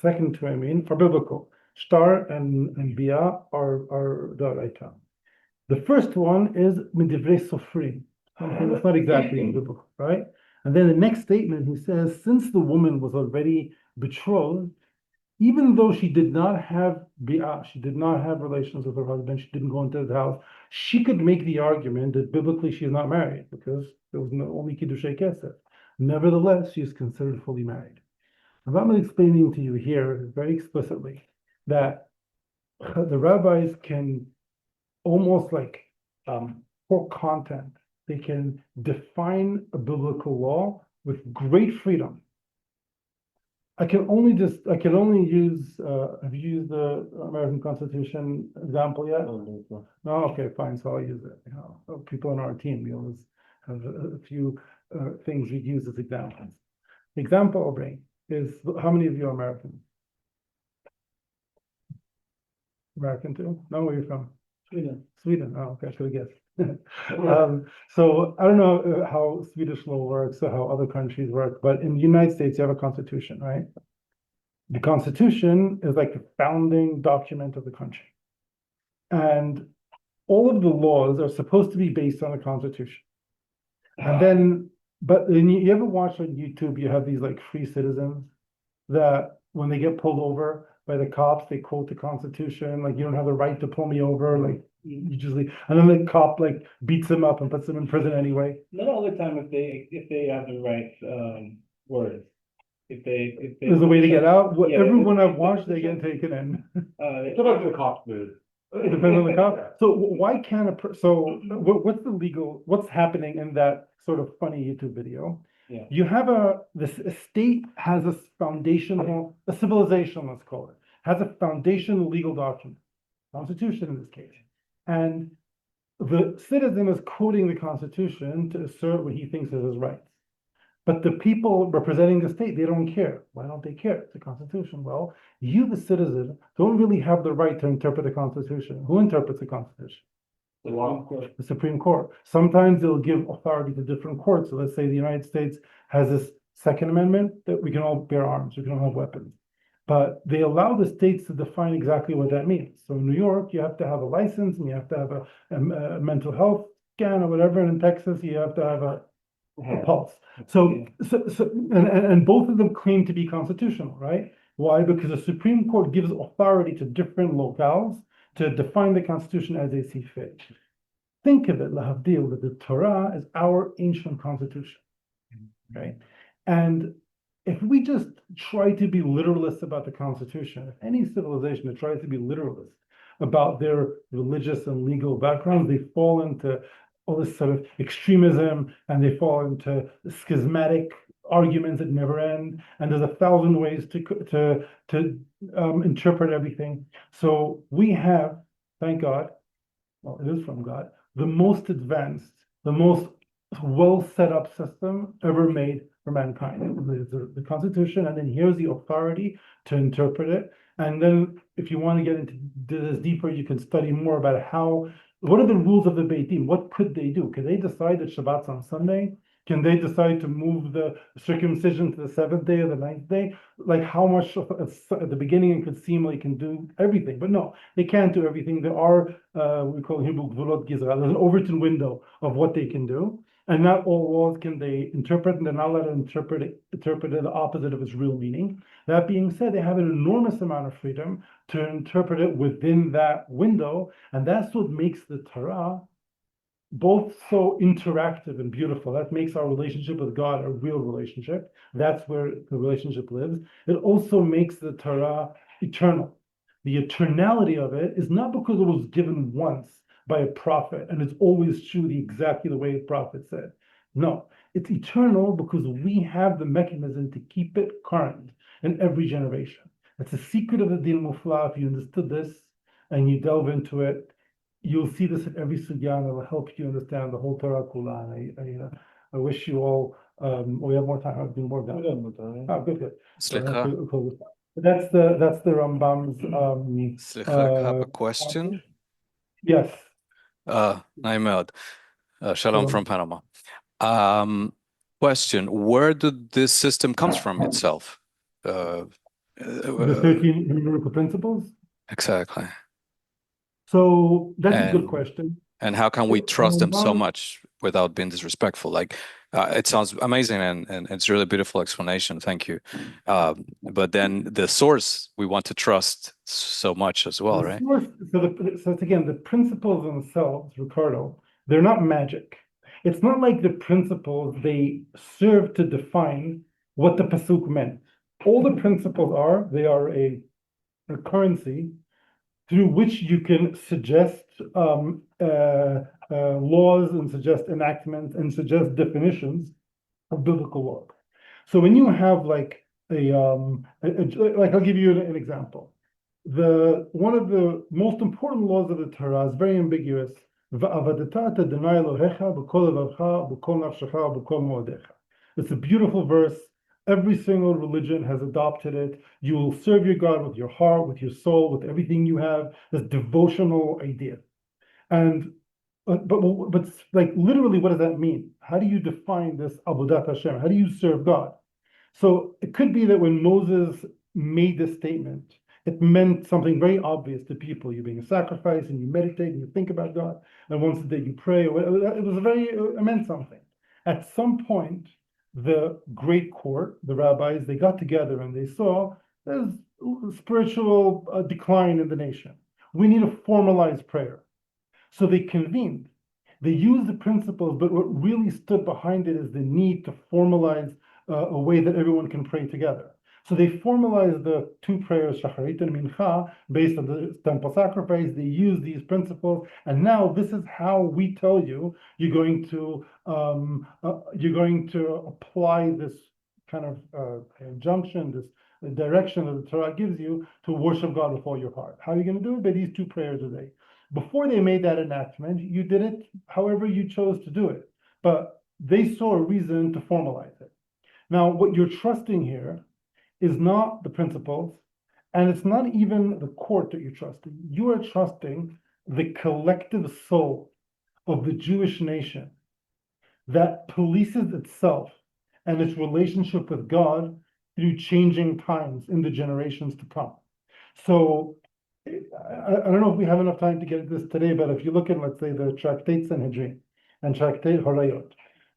Speaker 2: second two, I mean, are biblical. Shtar and biyah are d'oraita. The first one is midivrei sofrim. It's not exactly biblical, right? And then the next statement, he says, since the woman was already betrothed, even though she did not have biyah, she did not have relations with her husband, she didn't go into his house, she could make the argument that biblically she is not married because there was only kiddushei kesef. Nevertheless, she is considered fully married. I'm explaining to you here very explicitly that the rabbis can almost like for content, they can define a biblical law with great freedom. I can only use, have you used the American Constitution example yet? No, okay, fine, so I'll use it. You know, people on our team, we always have a few things we use as examples. The example I'll bring is, how many of you are American? American too? No, where are you from? Sweden. Oh, okay, I should have guessed. So I don't know how Swedish law works or how other countries work, but in the United States, you have a constitution, right? The Constitution is like the founding document of the country. And all of the laws are supposed to be based on the Constitution. And then, but you ever watch on YouTube, you have these like free citizens that when they get pulled over by the cops, they quote the Constitution, like, you don't have the right to pull me over, like, you just leave. And then the cop like beats them up and puts them in prison anyway.
Speaker 4: Not all the time if they have the right words. If they
Speaker 2: There's a way to get out.
Speaker 4: Yeah,
Speaker 2: Everyone I've watched, they get taken in.
Speaker 4: It's about the cops move.
Speaker 2: It depends on the cop. So why can't what's the legal, what's happening in that sort of funny YouTube video?
Speaker 4: Yeah.
Speaker 2: You have a state has a foundational, a civilization, let's call it, has a foundational legal document, Constitution in this case. And the citizen is quoting the Constitution to assert what he thinks is his rights. But the people representing the state, they don't care. Why don't they care? It's the Constitution. Well, you, the citizen, don't really have the right to interpret the Constitution. Who interprets the Constitution? The Supreme Court. Sometimes they'll give authority to different courts. So let's say the United States has this Second Amendment that we can all bear arms, we can all have weapons. But they allow the states to define exactly what that means. So in New York, you have to have a license and you have to have a mental health scan or whatever. And in Texas, you have to have a pulse. And both of them claim to be constitutional, right? Why? Because the Supreme Court gives authority to different locales to define the Constitution as they see fit. Think of it, lahavdil, that the Torah is our ancient constitution, right? And if we just try to be literalists about the Constitution, if any civilization that tries to be literalist about their religious and legal backgrounds, they fall into all this sort of extremism and they fall into schismatic arguments that never end. And there's 1,000 ways to interpret everything. So we have, thank God, well, it is from God, the most advanced, the most well set up system ever made for mankind. The Constitution, and then here's the authority to interpret it. And then if you want to get into this deeper, you can study more about what are the rules of the Beit Din? What could they do? Could they decide that Shabbat's on Sunday? Can they decide to move the circumcision to the 7th day or the 9th day? Like how much at the beginning it could seem like you can do everything, but no, they can't do everything. There are, we call it Gvulot Gizra. There's an Overton window of what they can do. And not all laws can they interpret, and they're not allowed to interpret it the opposite of its real meaning. That being said, they have an enormous amount of freedom to interpret it within that window, and that's what makes the Torah both so interactive and beautiful. That makes our relationship with God a real relationship. That's where the relationship lives. It also makes the Torah eternal. The eternality of it is not because it was given once by a prophet and it's always true exactly the way the prophet said. No, it's eternal because we have the mechanism to keep it current in every generation. That's the secret of the Din Mufla. If you understood this and you delve into it, you'll see this in every sugya, and it will help you understand the whole Torah Kula. I wish you all. We have more time. I've been more done. Oh, good.
Speaker 5: Slicha.
Speaker 2: That's the Rambam's.
Speaker 5: Slicha, I have a question.
Speaker 2: Yes.
Speaker 5: Naimad. Shalom from Panama. Question: where did this system comes from itself?
Speaker 2: The 13 numerical principles.
Speaker 5: Exactly.
Speaker 2: So that's a good question.
Speaker 5: And how can we trust them so much without being disrespectful? Like, it sounds amazing and it's really beautiful explanation. Thank you. But then the source we want to trust so much as well, right?
Speaker 2: So it's again, the principles themselves, Ricardo, they're not magic. It's not like the principles, they serve to define what the pasuk meant. All the principles they are a currency through which you can suggest laws and suggest enactments and suggest definitions of biblical law. So when you have like like I'll give you an example. One of the most important laws of the Torah is very ambiguous. It's a beautiful verse. Every single religion has adopted it. You will serve your God with your heart, with your soul, with everything you have. This devotional idea. And but like literally, what does that mean? How do you define this Avodat Hashem? How do you serve God? So it could be that when Moses made this statement, it meant something very obvious to people. You're being a sacrifice and you meditate and you think about God. And once a day you pray. It meant something. At some point, the great court, the rabbis, they got together and they saw there's spiritual decline in the nation. We need a formalized prayer. So they convened. They used the principles, but what really stood behind it is the need to formalize a way that everyone can pray together. So they formalized the two prayers, Shacharit and Mincha, based on the temple sacrifice. They used these principles, and now this is how we tell you you're going to apply this kind of injunction, this direction that the Torah gives you to worship God with all your heart. How are you going to do it? By these two prayers a day. Before they made that enactment, you did it however you chose to do it, but they saw a reason to formalize it. Now, what you're trusting here is not the principles, and it's not even the court that you're trusting. You are trusting the collective soul of the Jewish nation that polices itself and its relationship with God through changing times in the generations to come. So I don't know if we have enough time to get at this today, but if you look at, let's say, the Tractate Sanhedrin and Tractate Harayot,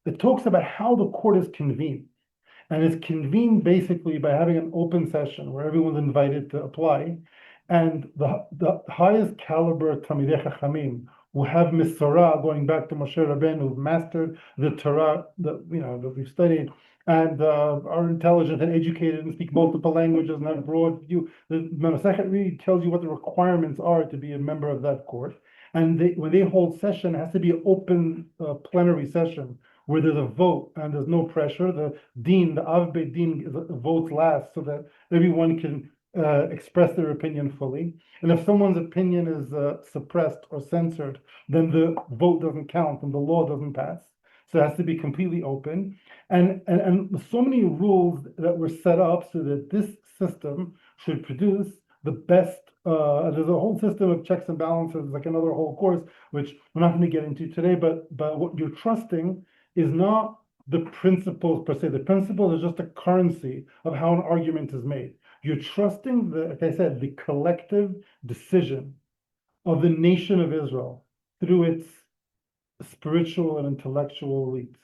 Speaker 2: it talks about how the court is convened. And it's convened basically by having an open session where everyone's invited to apply. And the highest caliber Talmidei Chachamim who have Misorah, going back to Moshe Rabbeinu, who've mastered the Torah that we've studied, and are intelligent and educated and speak multiple languages and have a broad view. The Masechet really tells you what the requirements are to be a member of that court. And when they hold session, it has to be an open plenary session where there's a vote and there's no pressure. The Din, the Av Beit Din, votes last so that everyone can express their opinion fully. And if someone's opinion is suppressed or censored, then the vote doesn't count and the law doesn't pass. So it has to be completely open. And so many rules that were set up so that this system should produce the best. There's a whole system of checks and balances, like another whole course, which we're not going to get into today. But what you're trusting is not the principles per se. The principle is just a currency of how an argument is made. You're trusting like I said, the collective decision of the nation of Israel through its spiritual and intellectual elites.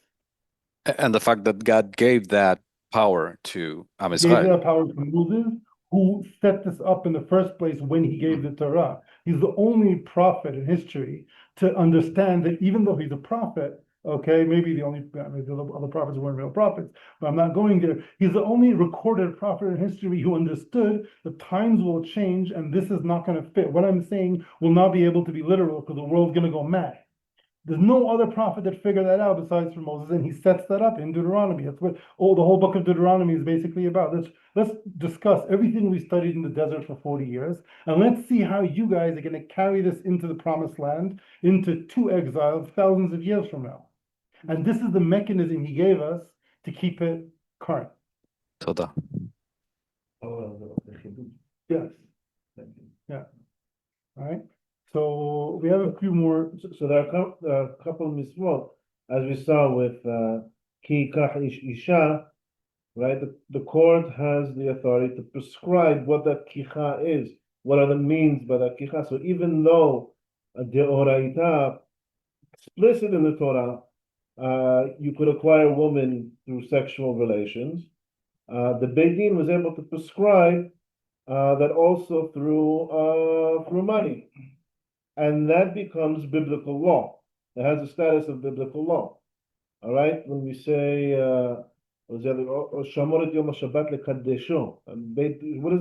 Speaker 5: And the fact that God gave that power to Am
Speaker 2: Gave
Speaker 5: Israel.
Speaker 2: that power to Moses, who set this up in the first place when he gave the Torah. He's the only prophet in history to understand that even though he's a prophet, okay, maybe the other prophets weren't real prophets, but I'm not going there. He's the only recorded prophet in history who understood that times will change and this is not going to fit. What I'm saying will not be able to be literal because the world's going to go mad. There's no other prophet that figured that out besides for Moses, and he sets that up in Deuteronomy. That's what the whole book of Deuteronomy is basically about. Let's discuss everything we studied in the desert for 40 years, and let's see how you guys are going to carry this into the promised land, into 2 exiles thousands of years from now. And this is the mechanism he gave us to keep it current.
Speaker 5: Toda.
Speaker 2: Yes. Yeah. All right. So we have a few more.
Speaker 1: So there are a couple of mitzvot, as we saw with Ki Kach Ish Isha, right? The court has the authority to prescribe what that kicha is, what are the means by that kicha. So even though the Oraita, explicit in the Torah, you could acquire a woman through sexual relations, the Beit Din was able to prescribe that also through money. And that becomes biblical law. It has the status of biblical law. All right? When we say, what does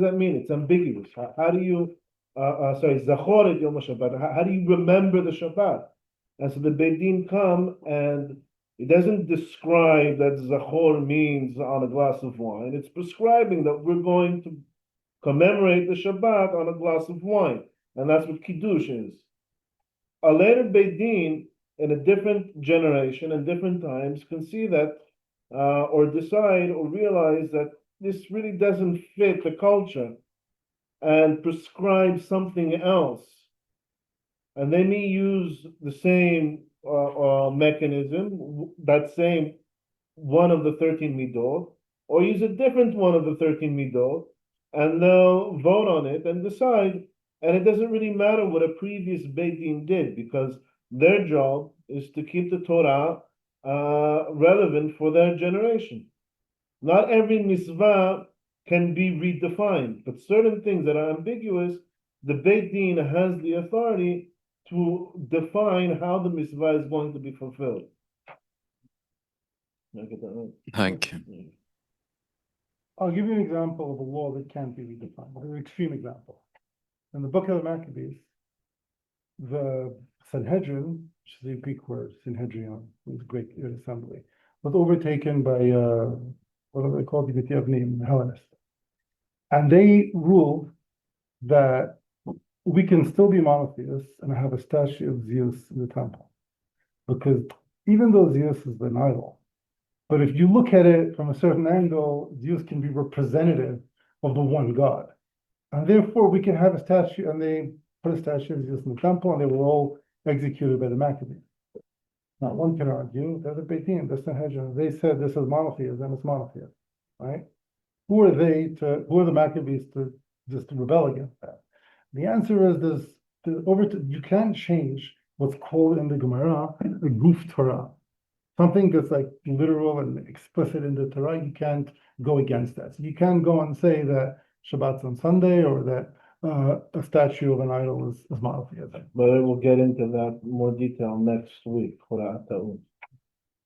Speaker 1: that mean? It's ambiguous. How do you, Zachoret Yom HaShabbat, how do you remember the Shabbat? And so the Beit Din come and it doesn't describe that Zachor means on a glass of wine. It's prescribing that we're going to commemorate the Shabbat on a glass of wine. And that's what Kiddush is. A later Beit Din, in a different generation and different times, can see that or decide or realize that this really doesn't fit the culture and prescribe something else. And they may use the same mechanism, that same one of the 13 midot, or use a different one of the 13 midot, and they'll vote on it and decide. And it doesn't really matter what a previous Beit Din did, because their job is to keep the Torah relevant for their generation. Not every mitzvah can be redefined, but certain things that are ambiguous, the Beit Din has the authority to define how the mitzvah is going to be fulfilled.
Speaker 5: Thank you.
Speaker 2: I'll give you an example of a law that can't be redefined, an extreme example. In the book of the Maccabees, the Sanhedrin, which is the Greek word, Sanhedrion, was a great assembly, was overtaken by, what are they called, the Hellenists. And they ruled that we can still be monotheists and have a statue of Zeus in the temple. Because even though Zeus is an idol, but if you look at it from a certain angle, Zeus can be representative of the one God. And therefore we can have a statue, and they put a statue of Zeus in the temple, and they were all executed by the Maccabees. Now one can argue that the Beit Din, the Sanhedrin, they said this is monotheism, it's monotheism, right? Who are the Maccabees to just rebel against that? The answer is you can't change what's called in the Gemara a goof Torah. Something that's like literal and explicit in the Torah, you can't go against that. So you can't go and say that Shabbat's on Sunday or that a statue of an idol is monotheism.
Speaker 1: But I will get into that in more detail next week.
Speaker 2: You're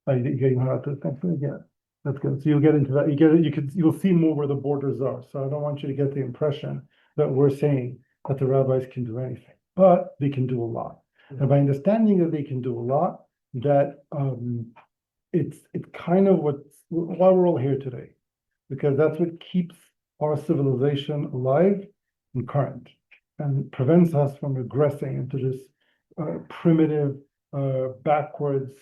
Speaker 2: getting Harata next week? Yeah, that's good. So you'll get into that. You'll see more where the borders are. So I don't want you to get the impression that we're saying that the rabbis can do anything, but they can do a lot. And by understanding that they can do a lot, that it's kind of why we're all here today, because that's what keeps our civilization alive and current, and prevents us from regressing into this primitive, backwards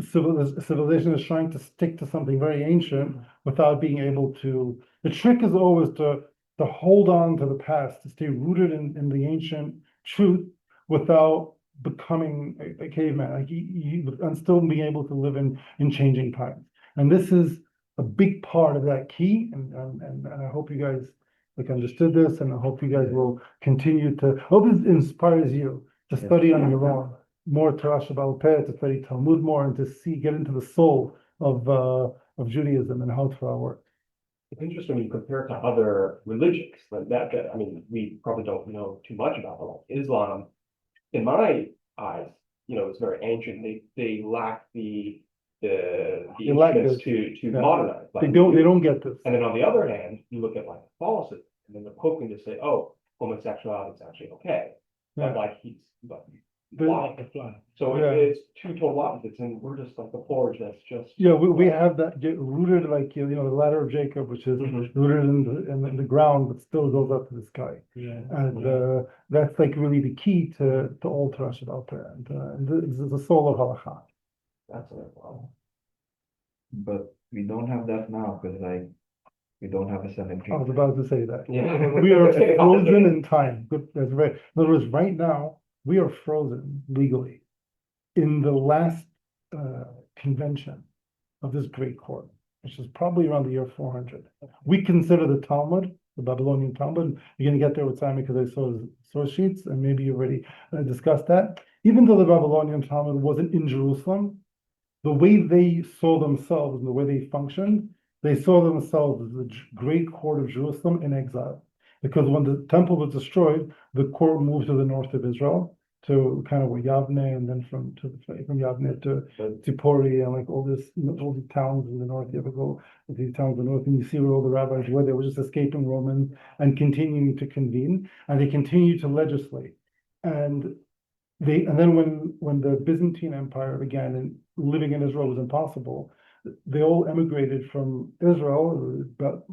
Speaker 2: civilization is trying to stick to something very ancient without being able to. The trick is always to hold on to the past, to stay rooted in the ancient truth without becoming a caveman, and still being able to live in changing times. And this is a big part of that key. And I hope you guys understood this, and I hope you guys will continue to. I hope it inspires you to study on your own more Torah Shabbal Peh, to study Talmud more, and to get into the soul of Judaism and how Torah works.
Speaker 6: It's interesting when you compare it to other religions like that. I mean, we probably don't know too much about, but like Islam, in my eyes, it's very ancient. They lack the instruments to modernize.
Speaker 2: They don't get this.
Speaker 6: And then on the other hand, you look at like Catholicism, and then the Pope can just say, "Oh, homosexuality is actually okay," but so it's two total opposites, and we're just like the forge that's just
Speaker 2: we have that rooted the ladder of Jacob, which is rooted in the ground but still goes up to the sky. And that's like really the key to all Torah Shabbal Peh, and this is the soul of Halakha.
Speaker 3: That's a problem. But we don't have that now because we don't have a Sanhedrin.
Speaker 2: I was about to say that.
Speaker 6: Yeah.
Speaker 2: We are frozen in time. Good, that's right. In other words, right now we are frozen legally in the last convention of this great court, which is probably around the year 400. We consider the Talmud, the Babylonian Talmud. You're going to get there with Sami because I saw the source sheets, and maybe you already discussed that. Even though the Babylonian Talmud wasn't in Jerusalem, the way they saw themselves and the way they functioned, they saw themselves as the great court of Jerusalem in exile. Because when the temple was destroyed, the court moved to the north of Israel, to kind of Yavne, and then from Yavne to Tzipori, and like all the towns in the north. You ever go to these towns in the north, and you see where all the rabbis were. They were just escaping Romans and continuing to convene, and they continued to legislate. And then when the Byzantine Empire began and living in Israel was impossible, they all emigrated from Israel,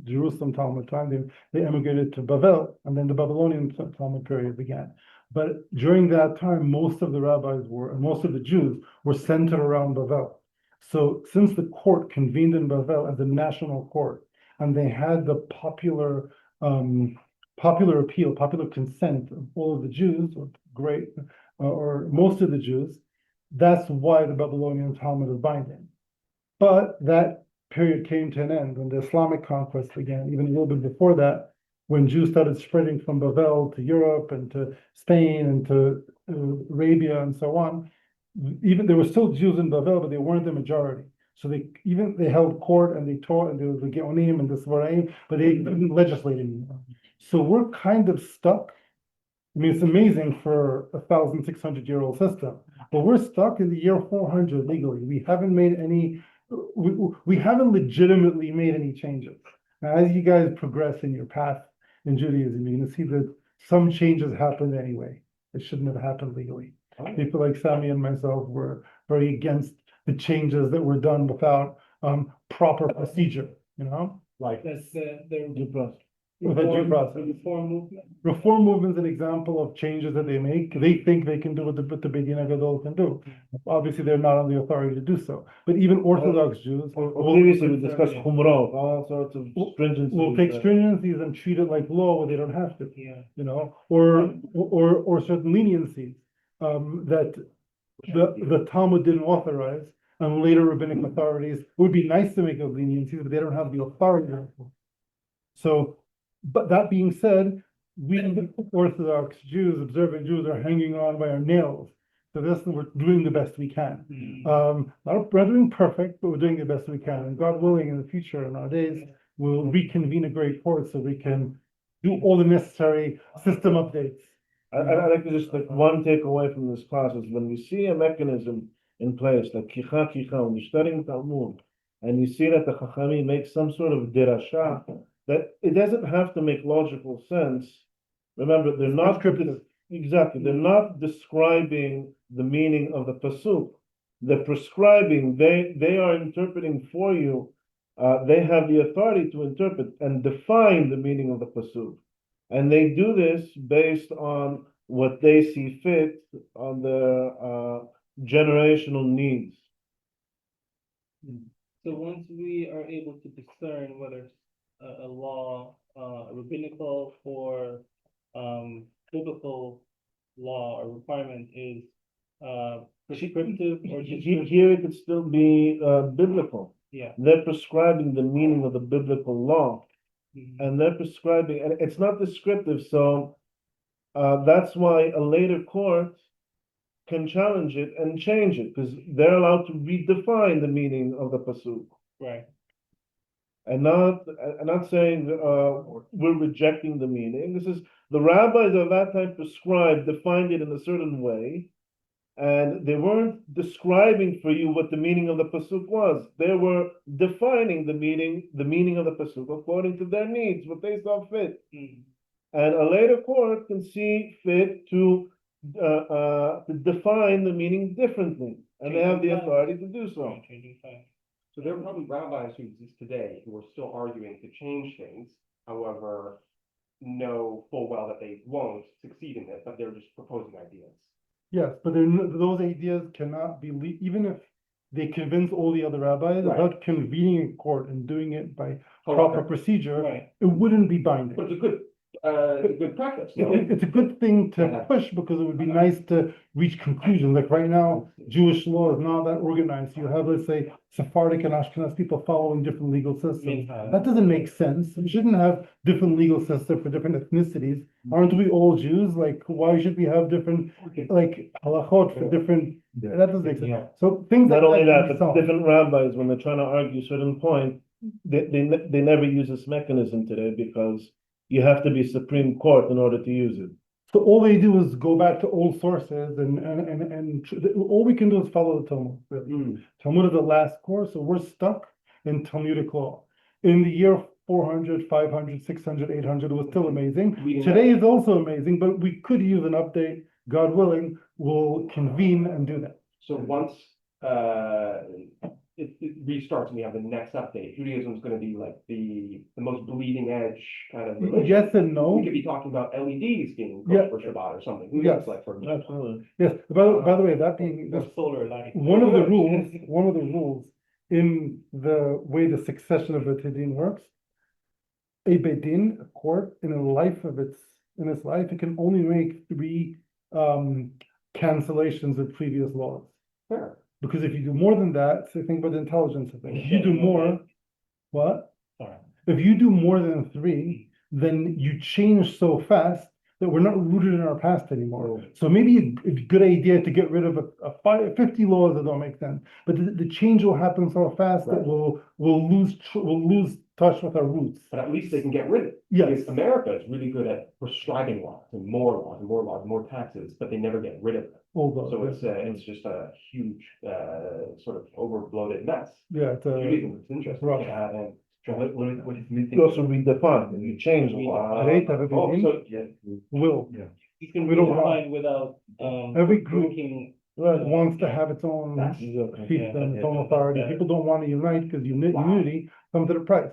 Speaker 2: Jerusalem Talmud time. They emigrated to Bavel, and then the Babylonian Talmud period began. But during that time, most of the rabbis most of the Jews were centered around Bavel. So since the court convened in Bavel as a national court, and they had the popular appeal, popular consent of all of the Jews, or most of the Jews, that's why the Babylonian Talmud is binding. But that period came to an end when the Islamic conquest began, even a little bit before that, when Jews started spreading from Bavel to Europe and to Spain and to Arabia and so on. Even there were still Jews in Bavel, but they weren't the majority. So they held court and they taught, and there was the Geonim and the Sephardic, but they didn't legislate anymore. So we're kind of stuck. I mean, it's amazing for a 1,600-year-old system, but we're stuck in the year 400 legally. We haven't made any. We haven't legitimately made any changes. Now, as you guys progress in your path in Judaism, you're going to see that some changes happened anyway. It shouldn't have happened legally. People like Sami and myself were very against the changes that were done without proper procedure.
Speaker 4: Like that's
Speaker 2: with a due process.
Speaker 4: Reform movement.
Speaker 2: Reform movement is an example of changes that they make. They think they can do what the Beit Din Gadol can do. Obviously, they're not on the authority to do so. But even Orthodox Jews
Speaker 1: Previously, we discussed Humrot, all sorts of stringencies.
Speaker 2: will take stringencies and treat it like law where they don't have to.
Speaker 4: Yeah.
Speaker 2: You know, or certain leniencies that the Talmud didn't authorize, and later rabbinic authorities it would be nice to make those leniencies, but they don't have the authority. So, but that being said, we Orthodox Jews, observant Jews, are hanging on by our nails. So this, we're doing the best we can. We're doing perfect, but we're doing the best we can. And God willing, in the future, in our days, we'll reconvene a great court so we can do all the necessary system updates.
Speaker 1: I like to just like one takeaway from this class is when we see a mechanism in place, like kicha, when you're studying Talmud, and you see that the Chachamim make some sort of dirasha, that it doesn't have to make logical sense. Remember, they're not exactly, they're not describing the meaning of the pasuk. They're prescribing, they are interpreting for you. They have the authority to interpret and define the meaning of the pasuk. And they do this based on what they see fit on their generational needs.
Speaker 4: So once we are able to discern whether it's a law, rabbinical or biblical law or requirement is prescriptive or descriptive.
Speaker 1: Here it could still be biblical.
Speaker 4: Yeah.
Speaker 1: They're prescribing the meaning of the biblical law. And they're prescribing, and it's not descriptive, so that's why a later court can challenge it and change it, because they're allowed to redefine the meaning of the pasuk.
Speaker 4: Right.
Speaker 1: And not saying we're rejecting the meaning. This is the rabbis of that time prescribed, defined it in a certain way, and they weren't describing for you what the meaning of the pasuk was. They were defining the meaning of the pasuk according to their needs, what they saw fit. And a later court can see fit to define the meaning differently, and they have the authority to do so.
Speaker 6: So there are probably rabbis who exist today who are still arguing to change things, however, know full well that they won't succeed in it, but they're just proposing ideas.
Speaker 2: Yes, but those ideas cannot be, even if they convince all the other rabbis,
Speaker 6: Right.
Speaker 2: without convening a court and doing it by proper
Speaker 6: Halakha.
Speaker 2: procedure,
Speaker 4: Right.
Speaker 2: it wouldn't be binding.
Speaker 6: But it's a good practice. No?
Speaker 2: It's a good thing to push because it would be nice to reach conclusions. Like right now, Jewish law is not that organized. You have, let's say, Sephardic and Ashkenaz people following different legal systems. That doesn't make sense. We shouldn't have different legal systems for different ethnicities. Aren't we all Jews? Like, why should we have different, like, halachot for different? That doesn't make sense. So things
Speaker 1: Not
Speaker 2: like
Speaker 1: only
Speaker 2: that
Speaker 1: that,
Speaker 2: can be
Speaker 1: but
Speaker 2: solved.
Speaker 1: different rabbis, when they're trying to argue a certain point, they never use this mechanism today because you have to be Supreme Court in order to use it.
Speaker 2: So all they do is go back to old sources and all we can do is follow the Talmud. Really. Talmud is the last course, so we're stuck in Talmudic law. In the year 400, 500, 600, 800, it was still amazing. Today is also amazing, but we could use an update. God willing, we'll convene and do that.
Speaker 6: So once it restarts and we have the next update, Judaism is going to be like the most bleeding edge kind of religion.
Speaker 2: Yes and no.
Speaker 6: We could be talking about LEDs being cooked for Shabbat or something. Who knows? Like for
Speaker 1: Absolutely.
Speaker 2: Yes. By the way, that being
Speaker 4: Or solar light.
Speaker 2: one of the rules in the way the succession of a Din works, a Beit Din, a court, in its life, it can only make 3 cancellations of previous laws.
Speaker 6: fair.
Speaker 2: Because if you do more than that, so think about the intelligence of things. If you do more, what?
Speaker 4: Sorry.
Speaker 2: If you do more than 3, then you change so fast that we're not rooted in our past anymore. So maybe a good idea to get rid of 50 laws that don't make sense, but the change will happen so fast that we'll lose touch with our roots.
Speaker 6: But at least they can get rid of it.
Speaker 2: Yes.
Speaker 6: Because America is really good at prescribing laws and more laws and more laws and more taxes, but they never get rid of them.
Speaker 2: Although,
Speaker 6: So it's just a huge sort of overbloated mess.
Speaker 2: yeah, it's
Speaker 6: It's interesting.
Speaker 2: rough.
Speaker 6: And
Speaker 3: What is missing?
Speaker 1: You also redefine and you change a lot.
Speaker 2: Rate of a Beit Din
Speaker 6: so
Speaker 2: will.
Speaker 4: You can
Speaker 2: We don't
Speaker 4: redefine without
Speaker 2: Every group
Speaker 4: breaking.
Speaker 2: wants to have its own
Speaker 6: That's-
Speaker 2: fiefdom, its own authority. People don't want to unite because unity comes at a price.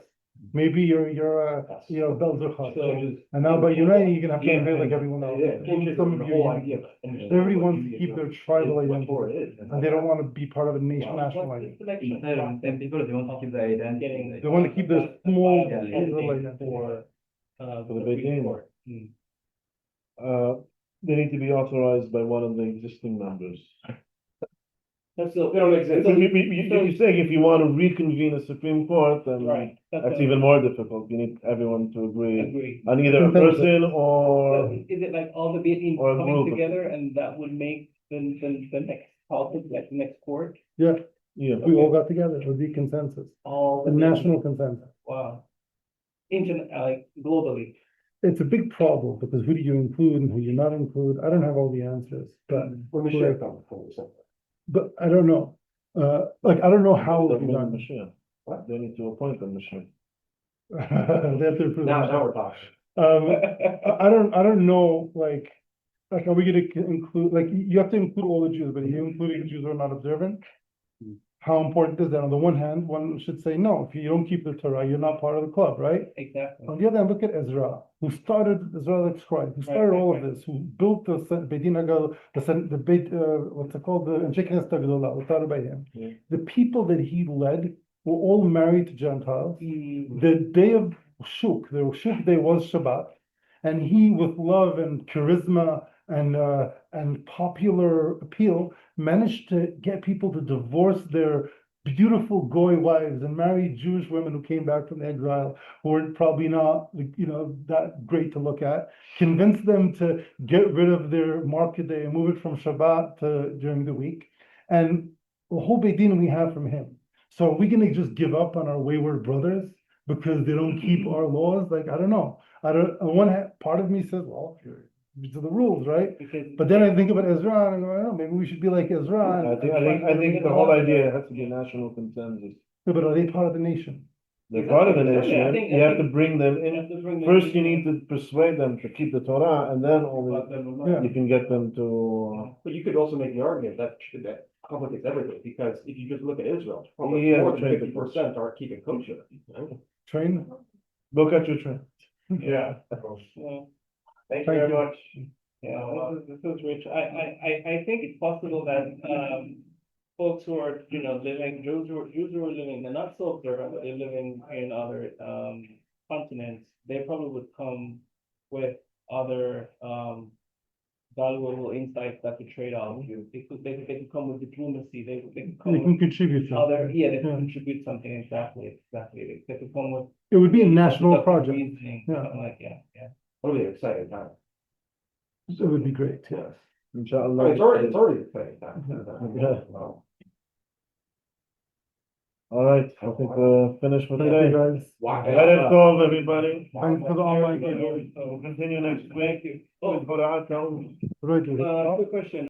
Speaker 2: Maybe you're Belzerchat.
Speaker 3: So
Speaker 2: And now by Yunani, you're gonna have to
Speaker 1: Can't
Speaker 2: behave
Speaker 1: be.
Speaker 2: like everyone else.
Speaker 6: Yeah, kinship
Speaker 2: Some
Speaker 6: is
Speaker 2: of
Speaker 6: the
Speaker 2: you,
Speaker 6: whole idea of understanding
Speaker 2: everybody
Speaker 6: what
Speaker 2: wants to keep
Speaker 6: Judaism
Speaker 2: their tribal
Speaker 6: is, what
Speaker 2: identity,
Speaker 6: Torah is.
Speaker 2: and they don't want to be part of a national national identity.
Speaker 3: and people they want to keep their identity.
Speaker 2: They want to keep their small
Speaker 3: Yeah,
Speaker 2: cultural identity.
Speaker 4: For
Speaker 1: the big game.
Speaker 4: Mm.
Speaker 1: They need to be authorized by one of the existing members.
Speaker 4: That's
Speaker 6: They don't exist.
Speaker 1: So you're saying if you want to reconvene a Supreme Court, then
Speaker 4: right.
Speaker 1: that's even more difficult. You need everyone to agree
Speaker 4: Agree.
Speaker 1: on either a person
Speaker 4: So
Speaker 1: or
Speaker 4: is it like all the Beatles
Speaker 1: or a
Speaker 4: coming
Speaker 1: group.
Speaker 4: together and that would make the next politics, like the next court?
Speaker 2: Yeah,
Speaker 1: yeah.
Speaker 2: we all got together, it would be consensus,
Speaker 4: All
Speaker 2: a
Speaker 4: the Beatles.
Speaker 2: national consensus.
Speaker 4: Wow. Like globally.
Speaker 2: It's a big problem because who do you include and who you not include? I don't have all the answers, but
Speaker 6: When the share comes before we say.
Speaker 2: I don't know. I don't know how
Speaker 1: They
Speaker 2: it'll be
Speaker 1: need a
Speaker 2: done.
Speaker 1: Mashiach. They need to appoint a Mashiach.
Speaker 2: They have to approve
Speaker 6: Now,
Speaker 2: it.
Speaker 6: now we're talking.
Speaker 2: I don't know, like, are we gonna include, like, you have to include all the Jews, but are you including Jews who are not observant? How important is that? On the one hand, one should say, no, if you don't keep the Torah, you're not part of the club, right?
Speaker 4: Exactly.
Speaker 2: On the other hand, look at Ezra, who started Ezra the scribe, who started all of this, who built the Beit Din Hagadol, the Beit, what's it called, the Anshei Hagdolah, was started by him.
Speaker 1: Yeah.
Speaker 2: The people that he led were all married to Gentiles.
Speaker 4: Mm.
Speaker 2: The day of Shuk, the Shuk day was Shabbat, and he, with love and charisma and popular appeal, managed to get people to divorce their beautiful goy wives and marry Jewish women who came back from exile, who were probably not, that great to look at. Convince them to get rid of their market day and move it from Shabbat to during the week, and the whole Beit Din we have from him. So are we gonna just give up on our wayward brothers because they don't keep our laws? Like, I don't know. On one hand, part of me says, well, these are the rules, right?
Speaker 4: Because
Speaker 2: But then I think about Ezra and I go, oh, maybe we should be like Ezra.
Speaker 1: I think the whole idea has to be national consensus.
Speaker 2: Yeah, but are they part of the nation?
Speaker 1: They're part of the
Speaker 4: Yeah, I
Speaker 1: nation.
Speaker 4: think-
Speaker 1: You have to bring them
Speaker 4: you
Speaker 1: in.
Speaker 4: have to bring them
Speaker 1: First,
Speaker 4: in.
Speaker 1: you need to persuade them to keep the Torah, and then only
Speaker 2: Yeah.
Speaker 1: you can get them to.
Speaker 6: But you could also make the argument that complicates everything, because if you just look at Israel, probably
Speaker 1: Yeah,
Speaker 6: more than
Speaker 1: train
Speaker 6: 50% aren't keeping kosher.
Speaker 2: Train?
Speaker 1: Look at your trend.
Speaker 6: Yeah.
Speaker 4: Yeah.
Speaker 6: Thank
Speaker 2: you very
Speaker 6: much.
Speaker 4: Yeah, this is rich. I think it's possible that folks who are, living, Jews who are living, they're not so observant, but they're living in other continents, they probably would come with other valuable insights that could trade off. They could come with diplomacy, they could
Speaker 2: They
Speaker 4: come
Speaker 2: can
Speaker 4: with
Speaker 2: contribute something.
Speaker 4: they could
Speaker 2: Yeah.
Speaker 4: contribute something, exactly. They could come with.
Speaker 2: It would be a national
Speaker 4: productive
Speaker 2: project.
Speaker 4: reasoning,
Speaker 2: Yeah.
Speaker 4: something like, yeah.
Speaker 6: It'll be an exciting time.
Speaker 2: It would be great, yes.
Speaker 1: Inshallah.
Speaker 6: It's already an exciting time.
Speaker 1: Yeah.
Speaker 6: Wow.
Speaker 1: All right, I think we're finished for
Speaker 2: Thank you,
Speaker 1: today.
Speaker 2: guys.
Speaker 6: Wow.
Speaker 1: Let it go, everybody.
Speaker 2: Thanks for the online.
Speaker 1: We'll continue next week.
Speaker 4: Thank you. Oh,
Speaker 1: With Torah, Talmud.
Speaker 2: Right,
Speaker 4: quick question.